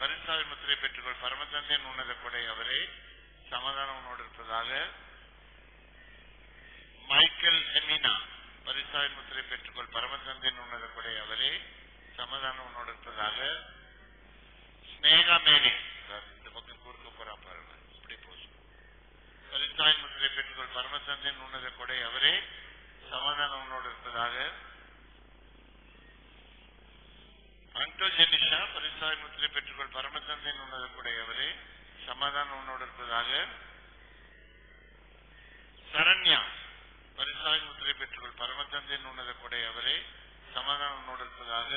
பரிசுத்தாவின் முத்திரை பெற்றுக்கொள் பரமதந்தையின் உன்னத கொடை அவரே சமாதானம் உன்னோடு இருப்பதாக. மைக்கேல் எமினா பரிசுத்தாவின் முத்திரை பெற்றுக்கொள் பரமதந்தையின் உன்னத கொடை அவரே சமாதானம் உன்னோடு இருப்பதாக. ஸ்னேகா மேரி இந்த பக்கம் கூர்க்க போறா பாருங்க இப்படி போச்சு. பரிசுத்தாவின் முத்திரை பெற்றுக்கொள் பரமதந்தையின் உன்னத கொடை அவரே சமாதானம் உன்னோடு இருப்பதாக. அன்டோஜெனிஷா பரிசுத்தாவின் முத்திரை பெற்றுக்கொள் பரமதந்தையின் உன்னத கொடை அவரே சமாதானம் உன்னோடு இருப்பதாக. சரண்யா பரிசுத்தாவின் முத்திரை பெற்றுக்கொள் பரமதந்தையின் உன்னத கொடை அவரே சமாதானம் உன்னோடு இருப்பதாக.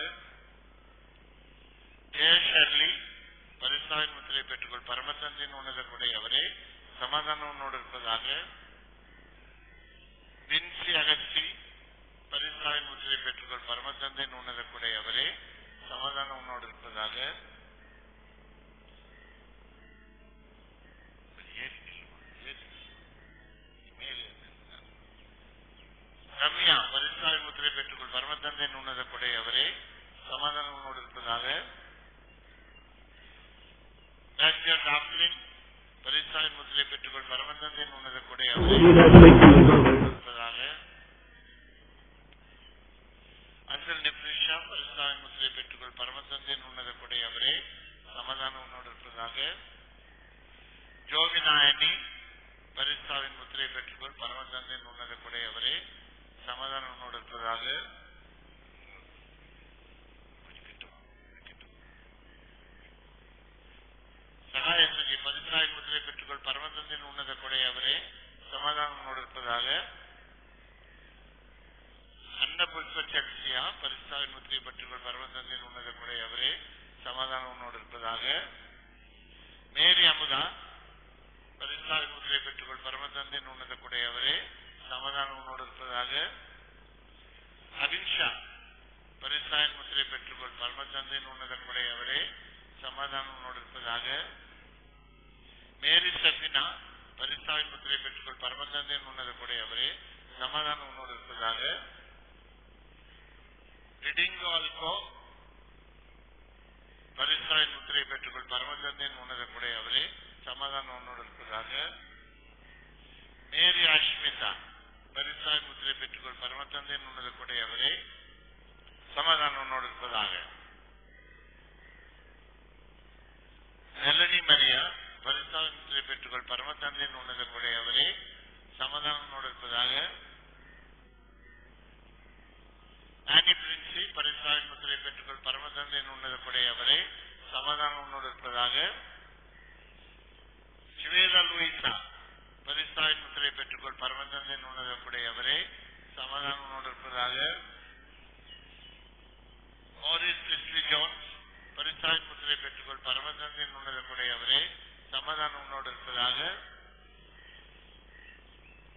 ஜெயஷர்லி பரிசுத்தாவின் முத்திரை பெற்றுக்கொள் பரமதந்தையின் உன்னத கொடை அவரே சமாதானம் உன்னோடு இருப்பதாக. வின்சி அகஸ்டி பரிசுத்தாவின் முத்திரை பெற்றுக்கொள் பரமதந்தையின் உன்னத கொடை அவரே சமாதானம் உன்னோடு இருப்பதாக. ரம்யா பரிசுத்தாவின் முத்திரை பெற்றுக்கொள் பரமதந்தையின் உன்னத கொடை அவரே சமாதானம் உன்னோடு இருப்பதாக. டாக்டர் டாப்லின் பரிசுத்தாவின் முத்திரை பெற்றுக்கொள் பரமதந்தையின் உன்னத கொடை அவரே இருப்பதாக. அசல் நிப்ரிஷா பரிசுத்தாவின் முத்திரை பெற்றுக்கொள் பரமதந்தையின் உன்னத கொடை அவரே சமாதானம் உன்னோடு இருப்பதாக. ஜோவிநாயனி பரிசுத்தாவின் முத்திரை பெற்றுக்கொள் பரமதந்தையின் உன்னத கொடை அவரே சமாதானம் உன்னோடு இருப்பதாக. சகாயத்ரி பரிசுத்தாவின் முத்திரை பெற்றுக்கொள் பரமதந்தையின் உன்னத கொடை அவரே சமாதானம் உன்னோடு இருப்பதாக. அன்னபுஷ்ப சக்தியா பரிசுத்தாவின் முத்திரை பெற்றுக்கொள் பரமதந்தையின் உன்னத கொடை அவரே சமாதானம் உன்னோடு இருப்பதாக. மேரி அமுதா பரிசுத்தாவின் முத்திரை பெற்றுக்கொள் பரமதந்தையின் உன்னத கொடை அவரே சமாதானம் உன்னோடு இருப்பதாக. அபின்ஷா பரிசுத்தாவின் முத்திரை பெற்றுக்கொள் பரமதந்தையின் உன்னத கொடை அவரே சமாதானம் உன்னோடு இருப்பதாக. மேரி சபினா பரிசுத்தாவின் முத்திரை பெற்றுக்கொள் பரமதந்தையின் உன்னத கொடை அவரே சமாதானம் உன்னோடு இருப்பதாக. ரிடிங்கோல்கோ பரிசுத்தாவின் முத்திரை பெற்றுக்கொள் பரமதந்தையின் உன்னத கொடை அவரே சமாதானம் உன்னோடு இருப்பதாக. மேரி அஷ்மிதா பரிசுத்தாவின் முத்திரை பெற்றுக்கொள் பரமதந்தையின் உன்னத கொடை அவரே சமாதானம் உன்னோடு இருப்பதாக. மெலனி மரியா பரிசுத்தாவின் முத்திரை பெற்றுக்கொள் பரமதந்தையின் உன்னத கொடை அவரே சமாதானம் உன்னோடு இருப்பதாக. ஆனி பிரின்சி பரிசுத்தாவின் முத்திரை பெற்றுக்கொள் பரமதந்தையின் உன்னத கொடை அவரே சமாதானம் உன்னோடு இருப்பதாக. சிவேதா லூயிசா பரிசுத்தாவின் முத்திரை பெற்றுக்கொள் பரமதந்தையின் உன்னத கொடை அவரே சமாதானம் உன்னோடு இருப்பதாக. மோரிஸ் கிறிஸ்லி ஜோன்ஸ் பரிசுத்தாவின் முத்திரை பெற்றுக்கொள் பரமதந்தையின் உன்னத கொடை அவரே சமாதானம் உன்னோடு இருப்பதாக.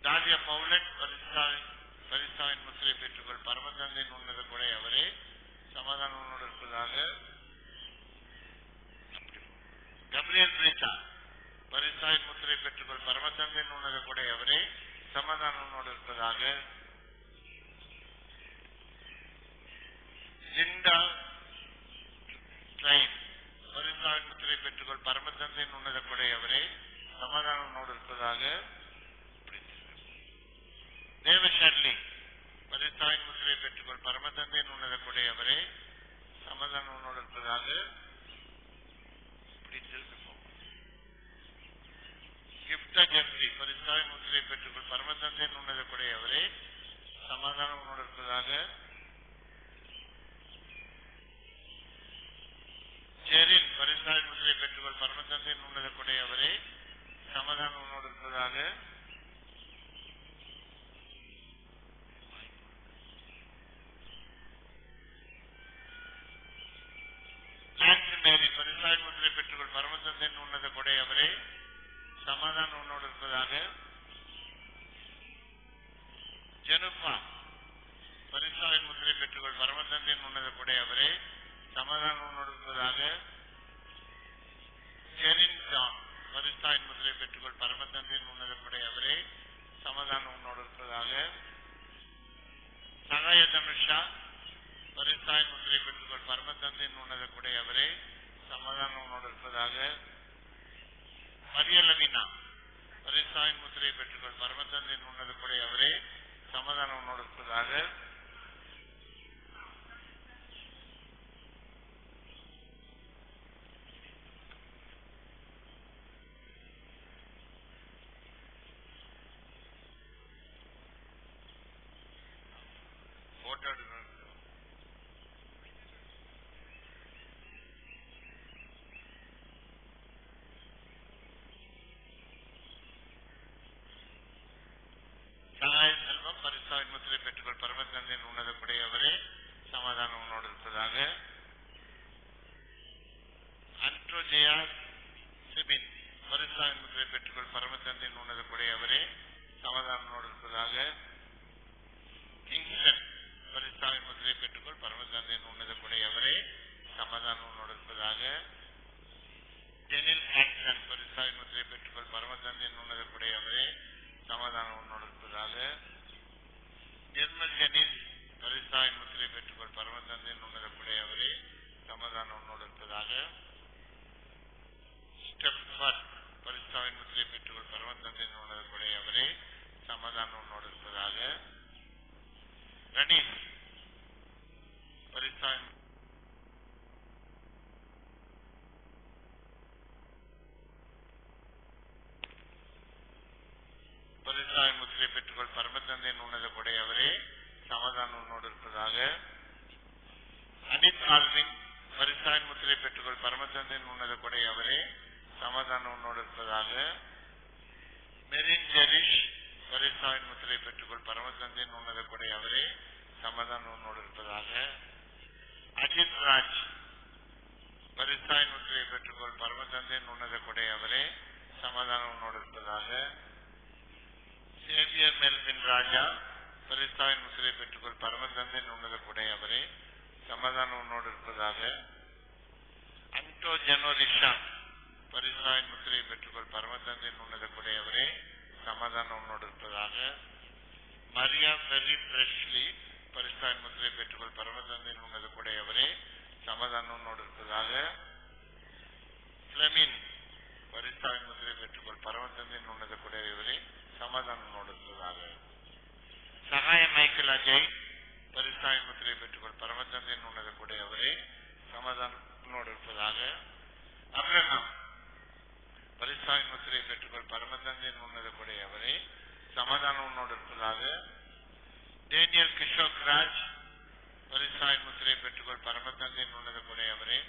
டாலியா பவுலட் பரிசுத்தாவின் முத்திரை பெற்றுக்கொள் பரமதந்தையின் உன்னத கொடை அவரே சமாதானம் உன்னோடு இருப்பதாக. கப்ரியல் பிரீதா பரிசுத்தாவின் முத்திரை பெற்றுக்கொள் பரமதந்தையின் உன்னத கொடை அவரே சமாதானம் உன்னோடு இருப்பதாக. லிண்டா ட்ரைன் பரிசுத்தாவின் முத்திரை பெற்றுக்கொள் பரமதந்தையின் உன்னத கொடை அவரே சமாதானம் உன்னோடு இருப்பதாக. தேவஷர்லி பரிசுத்தாவின் முத்திரை பெற்றுக்கொள் பரமதந்தையின் உன்னத கொடை அவரே சமாதானம் உன்னோடு இருப்பதாக. கிஃப்டா ஜெப்ரி பரிசுத்தாவின் முத்திரை பெற்றுக்கொள் பரமதந்தையின் உன்னத கொடையவரே சமாதானம் உன்னோடு இருப்பதாக. ஜெரின் பரிசுத்தாவின் முத்திரை பெற்றுக்கொள் பரமதந்தையின் உன்னத கொடையவரே சமாதானம் உன்னோடு இருப்பதாக. மேரி பரிசுத்தாவின் முத்திரை பெற்றுக்கொள் பரமதந்தையின் உன்னத கொடையவரே சமாதானம் உன்னோடு இருப்பதாக. ஜெனுபா பரிசுத்தாவின் முத்திரை பெற்றுக்கொள் பரமதந்தையின் உன்னத கொடையவரே சமாதானம் உன்னோடு இருப்பதாக. ஜெரின் ஜான் பரிசுத்தாவின் முத்திரை பெற்றுக்கொள் பரமதந்தையின் உன்னத கொடையவரே சமாதானம் உன்னோடு இருப்பதாக. சகாய தனுஷா பரிசுத்தாவின் முத்திரை பெற்றுக்கொள் பரமதந்தையின் உன்னத கொடையவரே சமாதானம் உன்னோடு இருப்பதாக. மரியலவினா பரிசுத்தாவின் முத்திரை பெற்றுக்கொள் பரமதந்தையின் உன்னத கொடையவரே சமாதானம் உன்னோடு இருப்பதாக. போட்டோ எடுக்கணும். சகாய செல்வம் பரிசுத்தாவின் முத்திரை பெற்றுக்கொள் பரமதந்தையின் உன்னத கொடையவரே சமாதானம் உன்னோடு இருப்பதாக. அன்ட்ரோஜியா சிபின் பரிசுத்தாவின் முத்திரை பெற்றுக்கொள் பரமதந்தையின் உன்னத கொடையவரே சமாதானம் உன்னோடு இருப்பதாக. கிங்ஸ்டன் பரிசுத்தாவின் முத்திரை பெற்றுக்கொள் பரமதந்தையின் உன்னத கொடையவரே சமாதானம் உன்னோடு இருப்பதாக. ஜெனில் ஆக்சன் பரிசுத்தாவின் முத்திரை பெற்றுக்கொள் பரமதந்தையின் உன்னத கொடையவரே சமாதானம் உன்னோடு இருப்பதாக. நிர்மல் ஜெனிஸ் பரிசுத்தாவின் முத்திரை பெற்றுக்கொள் பரமதந்தையின் உன்னத கொடையவரே சமாதானம் உன்னோடு இருப்பதாக. ஸ்டெஃபர் பரிசுத்தாவின் முத்திரை பெற்றுக்கொள் பரமதந்தையின் உன்னத கொடையவரே சமாதானம் உன்னோடு இருப்பதாக. ரனீஸ் பரிசுத்தாவின் பரிசுத்தாவின் முத்திரை பெற்றுக்கொள் பரமதந்தையின் உன்னத கொடையவரே சமாதானம் உன்னோடு இருப்பதாக. அனித் ஆல்வின் பரிசுத்தாவின் முத்திரை பெற்றுக்கொள் பரமதந்தையின் உன்னத கொடையவரே சமாதானம் உன்னோடு இருப்பதாக. மெரின் ஜெரிஷ் பரிசுத்தாவின் முத்திரை பெற்றுக்கொள் பரமதந்தையின் உன்னத கொடையவரே சமாதானம் உன்னோடு இருப்பதாக. அஜித் ராஜ் பரிசுத்தாவின் முத்திரை பெற்றுக்கொள் பரமதந்தையின் உன்னத கொடையவரே சமாதானம் உன்னோடு இருப்பதாக. சேவியர் மெல்வின் ராஜா பரிசுத்தாவின் முத்திரை பெற்றுக்கொள் பரமதந்தையின் உன்னத கொடையவரே சமாதானம் உன்னோடு இருப்பதாக. அன்டோ ஜெனோரிஷா பரிசுத்தாவின் முத்திரை பெற்றுக்கொள் பரமதந்தையின் உன்னத கொடையவரே சமாதானம் உன்னோடு இருப்பதாக. மரியா பெரி பிரஷ்லி பரிசுத்தாவின் முத்திரை பெற்றுக்கொள் பரமதந்தையின் உன்னத கொடையவரே சமாதானம் உன்னோடு இருப்பதாக. பிளமின் பரிசுத்தாவின் முத்திரை பெற்றுக்கொள் பரமதந்தையின் உன்னத கொடையவரே சமாதானம் உன்னோடு இருப்பதாக. சகாய மைக்கேல் அஜய் பரிசுத்தாவின் முத்திரை பெற்றுக்கொள் பரமதந்தையின் உன்னத கொடையவரே சமாதானம் உன்னோடு இருப்பதாக. அப்ரஹாம் பரிசுத்தாவின் முத்திரை பெற்றுக்கொள் பரமதந்தையின் உன்னத கொடையவரே சமாதானம் உன்னோடு இருப்பதாக. டேனியல் கிஷோக் ராஜ் பரிசுத்தாவின் முத்திரை பெற்றுக்கொள் பரமதந்தையின் உன்னத கொடையவரே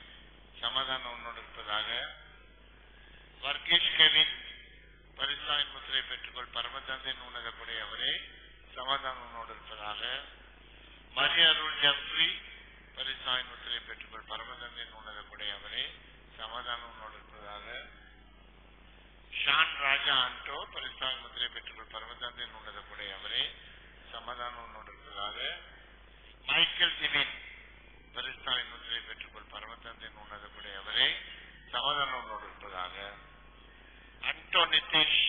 சமாதானம் உன்னோடு இருப்பதாக. வர்கீஷ் கெவின் பரிசுத்தாவின் முத்திரை பெற்றுக்கொள் பரமதந்தையின் உன்னத கொடையவரே சமாதானம் உன்னோடு இருப்பதாக. மரிய அருள் ஜெஃப்ரி பரிசுத்தாவின் முத்திரை பெற்றுக்கொள் பரமதந்தையின் உன்னத கொடையவரே சமாதானம் உன்னோடு இருப்பதாக. ஷான் ராஜா ஆண்டோ பரிசுத்தாவின் முத்திரை பெற்றுக்கொள் பரமதந்தையின் உன்னத கொடையவரே சமாதானம் உன்னோடு இருப்பதாக. மைக்கேல் திவின் பரிசுத்தாவின் முத்திரை பெற்றுக்கொள் பரமதந்தையின் உன்னத கொடையவரே சமாதானம் உன்னோடு இருப்பதாக. அன்டோ நிதிஷ்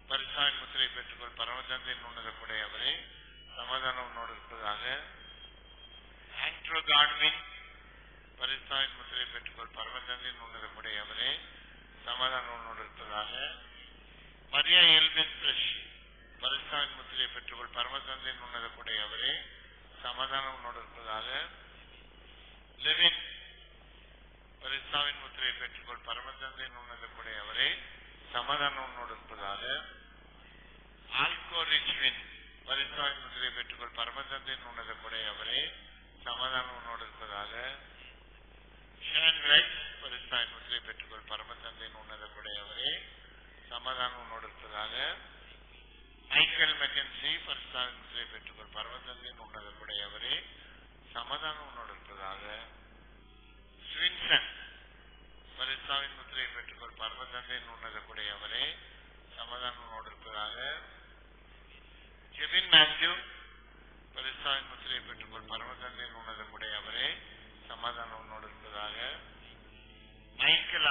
பரிசுத்தாவின் முத்திரை பெற்றுக்கொள் பரமதந்தையின் உன்னத கொடையவரே சமாதானம் உன்னோடு இருப்பதாக. ஆண்ட்ரோ காட்வின் பரிசுத்தாவின் முத்திரை பெற்றுக்கொள் பரமதந்தையின் உன்னத கொடையவரே சமாதானம் உன்னோடு இருப்பதாக. மரியா எல்வின் பிரஷ் பரிசுத்தாவின் முத்திரை பெற்றுக்கொள் பரமதந்தையின் உன்னத கொடையவரே சமாதானம் உன்னோடு இருப்பதாக. லெவின் பரிசுத்தாவின் முத்திரை பெற்றுக்கொள் பரமதந்தையின் உன்னத கொடையவரே சமாதானம் உன்னோடு இருப்பதாக.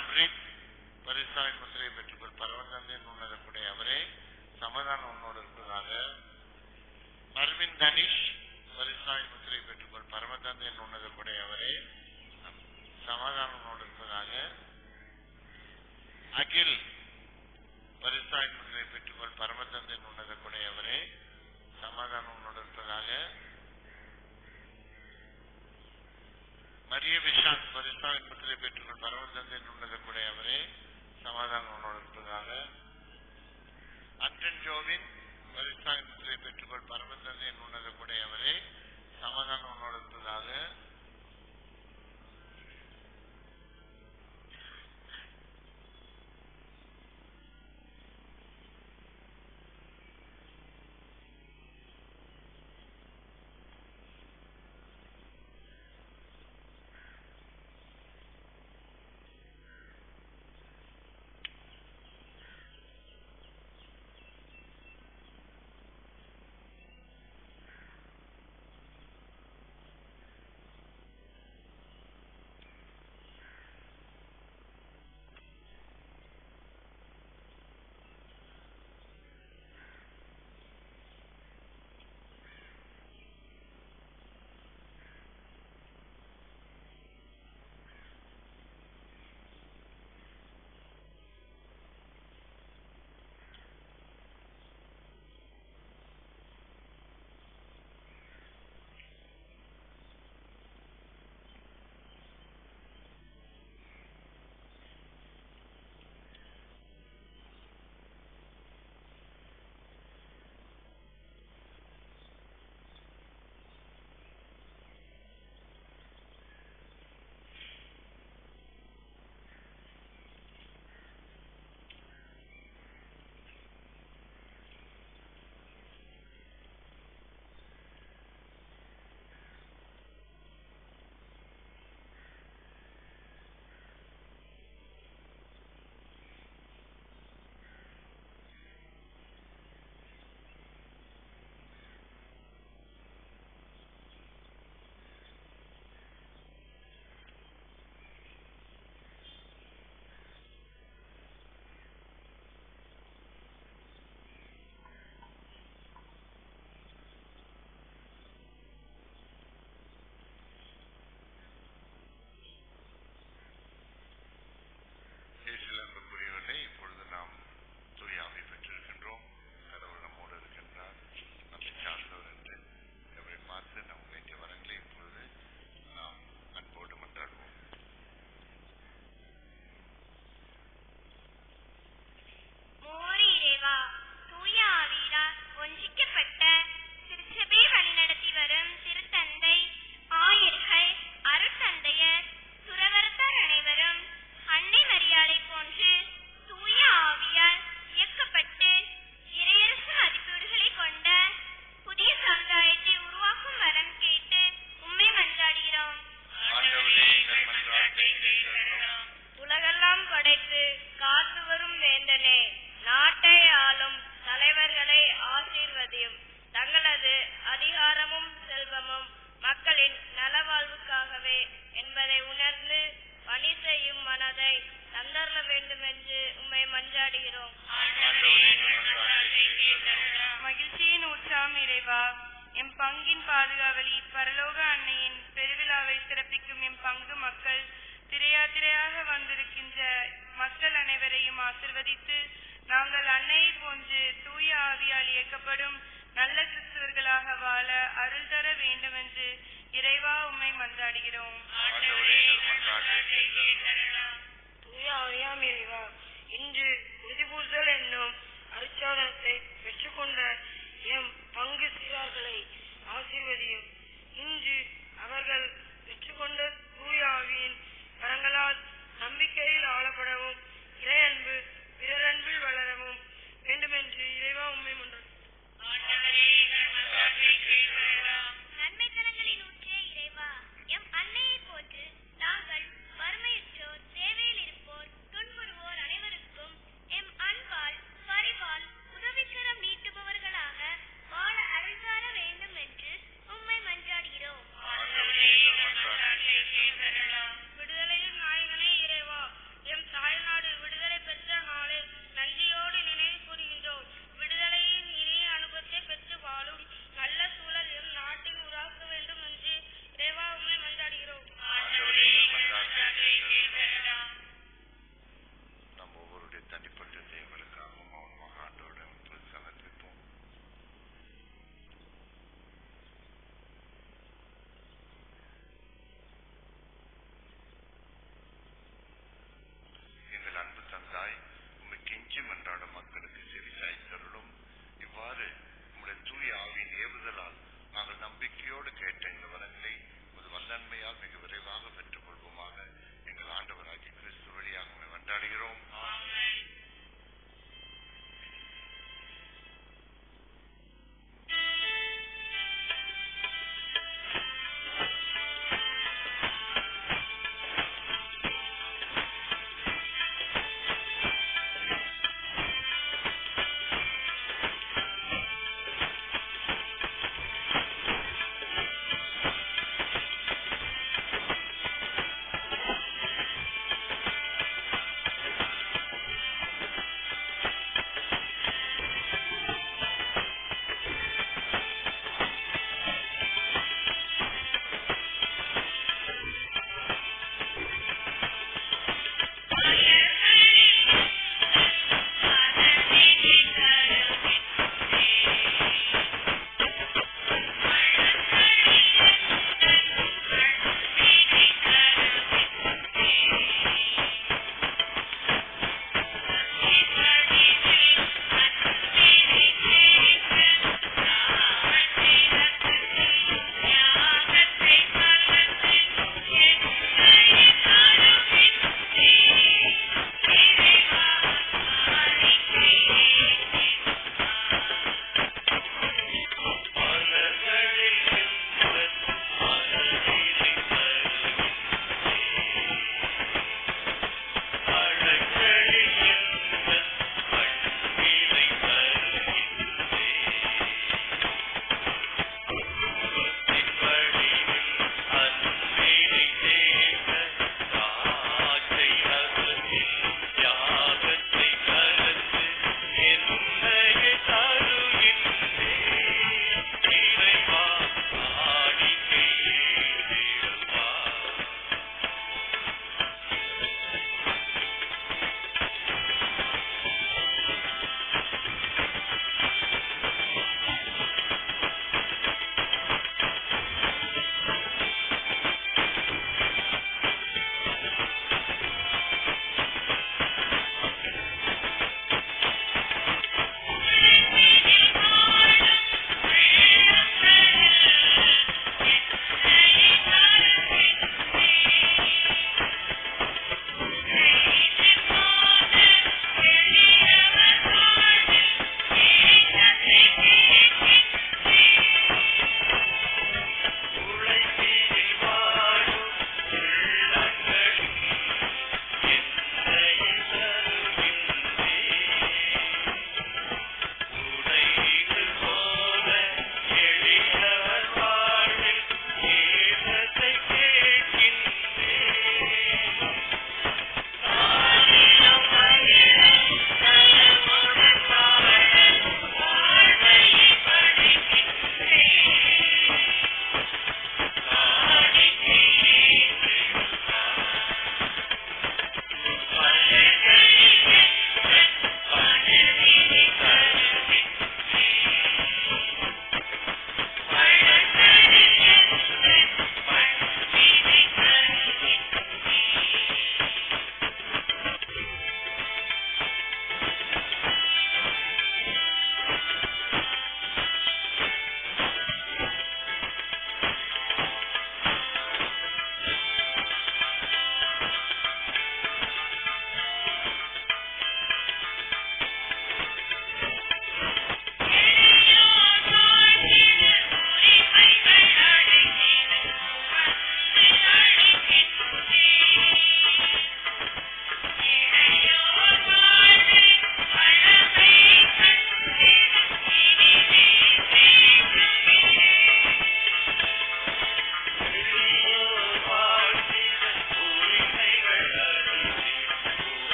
அம்ரித் பரிசாயின் முத்திரையை பெற்றுக்கொள் பரமதந்தின் உன்னத கூட அவரே சமாதானம் உன்னோடு இருப்பதாக. மர்வின் தனிஷ் பரிசாயின் முத்திரையை பெற்றுக்கொள் பரமதந்தின் உன்னத கூட அவரே சமாதானம் உன்னோடு இருப்பதாக. அகில் பரிசாயின் முத்திரையை பெற்றுக்கொள் பரமதந்தின் உன்னத கூட அவரே சமாதானம் உன்னோடு இருப்பதாக. மரிய விஷாந்த் பரிசாயின் முத்திரை பெற்றுக்கொள் பரமதந்தின் உன்னத கூட அவரே சமாதானம் உன்னோடு இருப்பதாக. அன்டன் ஜோவின் பரிசாயின் முத்திரை பெற்றுக்கொள் பரமதந்தின் உன்னத கூட அவரே சமாதானம் உன்னோடு இருப்பதாக. இப்பொழுது நாம் தூயாவை பெற்றிருக்கின்றோம். கடவுள் நம்மோடு இருக்கின்றார், நம்மை சார்ந்தவர் என்று அவரை பார்த்து நாம் வேண்டிய வரங்களை இப்பொழுது நாம் அன்போடு மன்றாடுவோம். இறைவா, தூய ஆவியால் ஒன்றிக்கப்பட்ட திருச்சபை வழிநடத்தி வரும் திருத்தந்தை, ஆயர்கள், அருட்தந்தையர், துறவரத்தார் அனைவரும் அன்னை மரியாதை போன்று தூய ஆவியால் இயக்கப்பட்டு இறையரசு மதிப்பீடுகளை கொண்ட புதிய சமுதாயத்தை உருவாக்கும் வரம் கேட்டு உம்மை மன்றாடுகிறோம். உலகெல்லாம் படைத்து காத்து வரும் வேந்தனே, நாட்டை ஆளும் தலைவர்களை ஆசீர்வதியும். தங்களது அதிகாரமும் செல்வமும் மக்களின் நலவாழ்வுக்காகவே என்பதை உணர்ந்து பணி செய்யும் மனதை தந்தரல வேண்டும் என்று உம்மை மன்றாடுகிறோம். மகிழ்ச்சியின் உற்சாகம் இறைவா, எம் பங்கின் பாதுகாவலி பரலோக அன்னையின் பெருவிழாவை சிறப்பிக்கும் எம் பங்கு மக்கள் திரையாக வந்திருக்கின்ற மக்கள் அனைவரையும் ஆசிர்வதித்து நாங்கள் அன்னையை போன்று தூய ஆவியால் இயக்கப்படும் நல்ல கிறிஸ்தவர்களாக வாழ அருள் தர வேண்டும் என்று இறைவா உம்மை மன்றாடுகிறோம். தூய ஆவியாம் இறைவா, இன்று உறுதிபூறுதல் என்னும் அருட்சாதனத்தை பெற்றுக்கொண்ட எம் பங்கு சீரார்களை ஆசீர்வதியும். இன்று அவர்கள் பெற்றுக்கொண்ட தூய ஆவியின் வரங்களால் நம்பிக்கையில் ஆளப்படவும் இறையன்பு பிறரன்பில் வளரவும் வேண்டுமென்று இறைவா உம்மை மன்றாடுகிறோம். நன்மைத்தனங்களின் ஊற்றே இறைவா, எம் அன்னையை போன்று நாங்கள் வறுமையுற்றோர், தேவையில் இருப்போர், துன்புறுவோர் அனைவருக்கும் எம் அன்பால் பரிவால் உதவிக்கரம் நீட்டுபவர்களாக வாழ அருள்தார வேண்டும் என்று உம்மை மன்றாடுகிறோம்.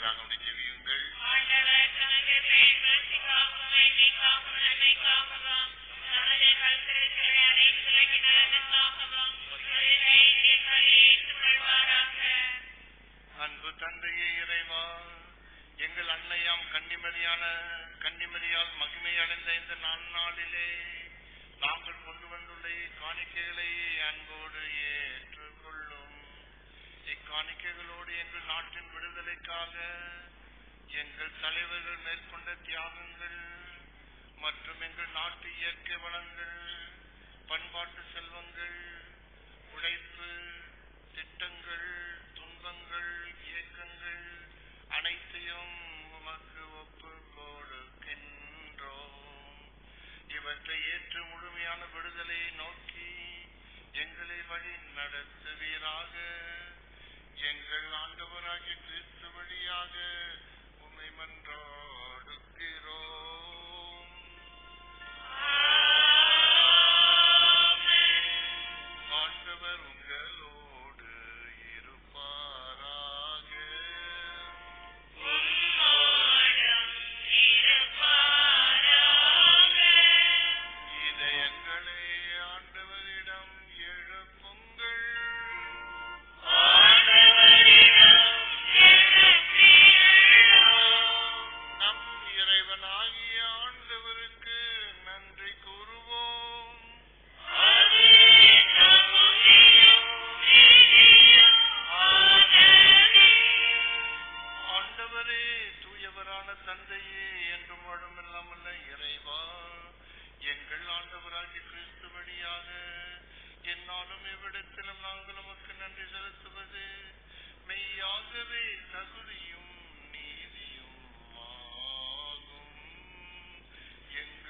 முன்னதாக உடைய ஜெபியுங்கள். ஆண்டவர் தமக்கு பேய்மர்சிக்காகவும் எண்ணிக்காகவும் நன்மைக்காகவும் நமது கல்விகளை அனைத்துலகி நலனுக்காகவும் ஏற்றுக்கொள்வாராக. அன்பு தந்தையே இறைவா, எங்கள் அன்னையாம் கன்னிமரியால் மகிமை அடைந்த இந்த நாளிலே நாங்கள் கொண்டு வந்துள்ள காணிக்கைகளை அன்போடு ஏற்றுக்கொள்ளும். இக்காணிக்கைகளோடு எங்கள் நாட்டின் விடுதலைக்காக எங்கள் தலைவர்கள் மேற்கொண்ட தியாகங்கள் மற்றும் எங்கள் நாட்டு இயற்கை வளங்கள், பண்பாட்டு செல்வங்கள், உழைப்பு திட்டங்கள், துன்பங்கள், இயக்கங்கள் அனைத்தையும் உமக்கு ஒப்பு கொடுக்கின்றோம். இவற்றை ஏற்று முழுமையான விடுதலையை நோக்கி எங்களை வழி நடத்துவீராக. எங்கள் ஆண்டவராகிய கிறிஸ்து வழியாக உம்மை மன்றாடுகிறோம். ஆண்டவர் உங்களோடு இருப்பாராக. இதயங்களே ஆண்டவரிடம் எழுப்புங்கள். நம் இறைவனாகிய ஆண்டவருக்கு நன்றி கூறுவோம். ஆண்டவரே, தூயவரான தந்தையே, என்றும் வாழுமில்லாமல்ல இறைவா, எங்கள் ஆண்டவராகிய கிறிஸ்து வழியாக என்னாலும் எவ்விடத்திலும் நாங்கள் உமக்கு நன்றி செலுத்துவது மெய்யாகவே தகுதியும்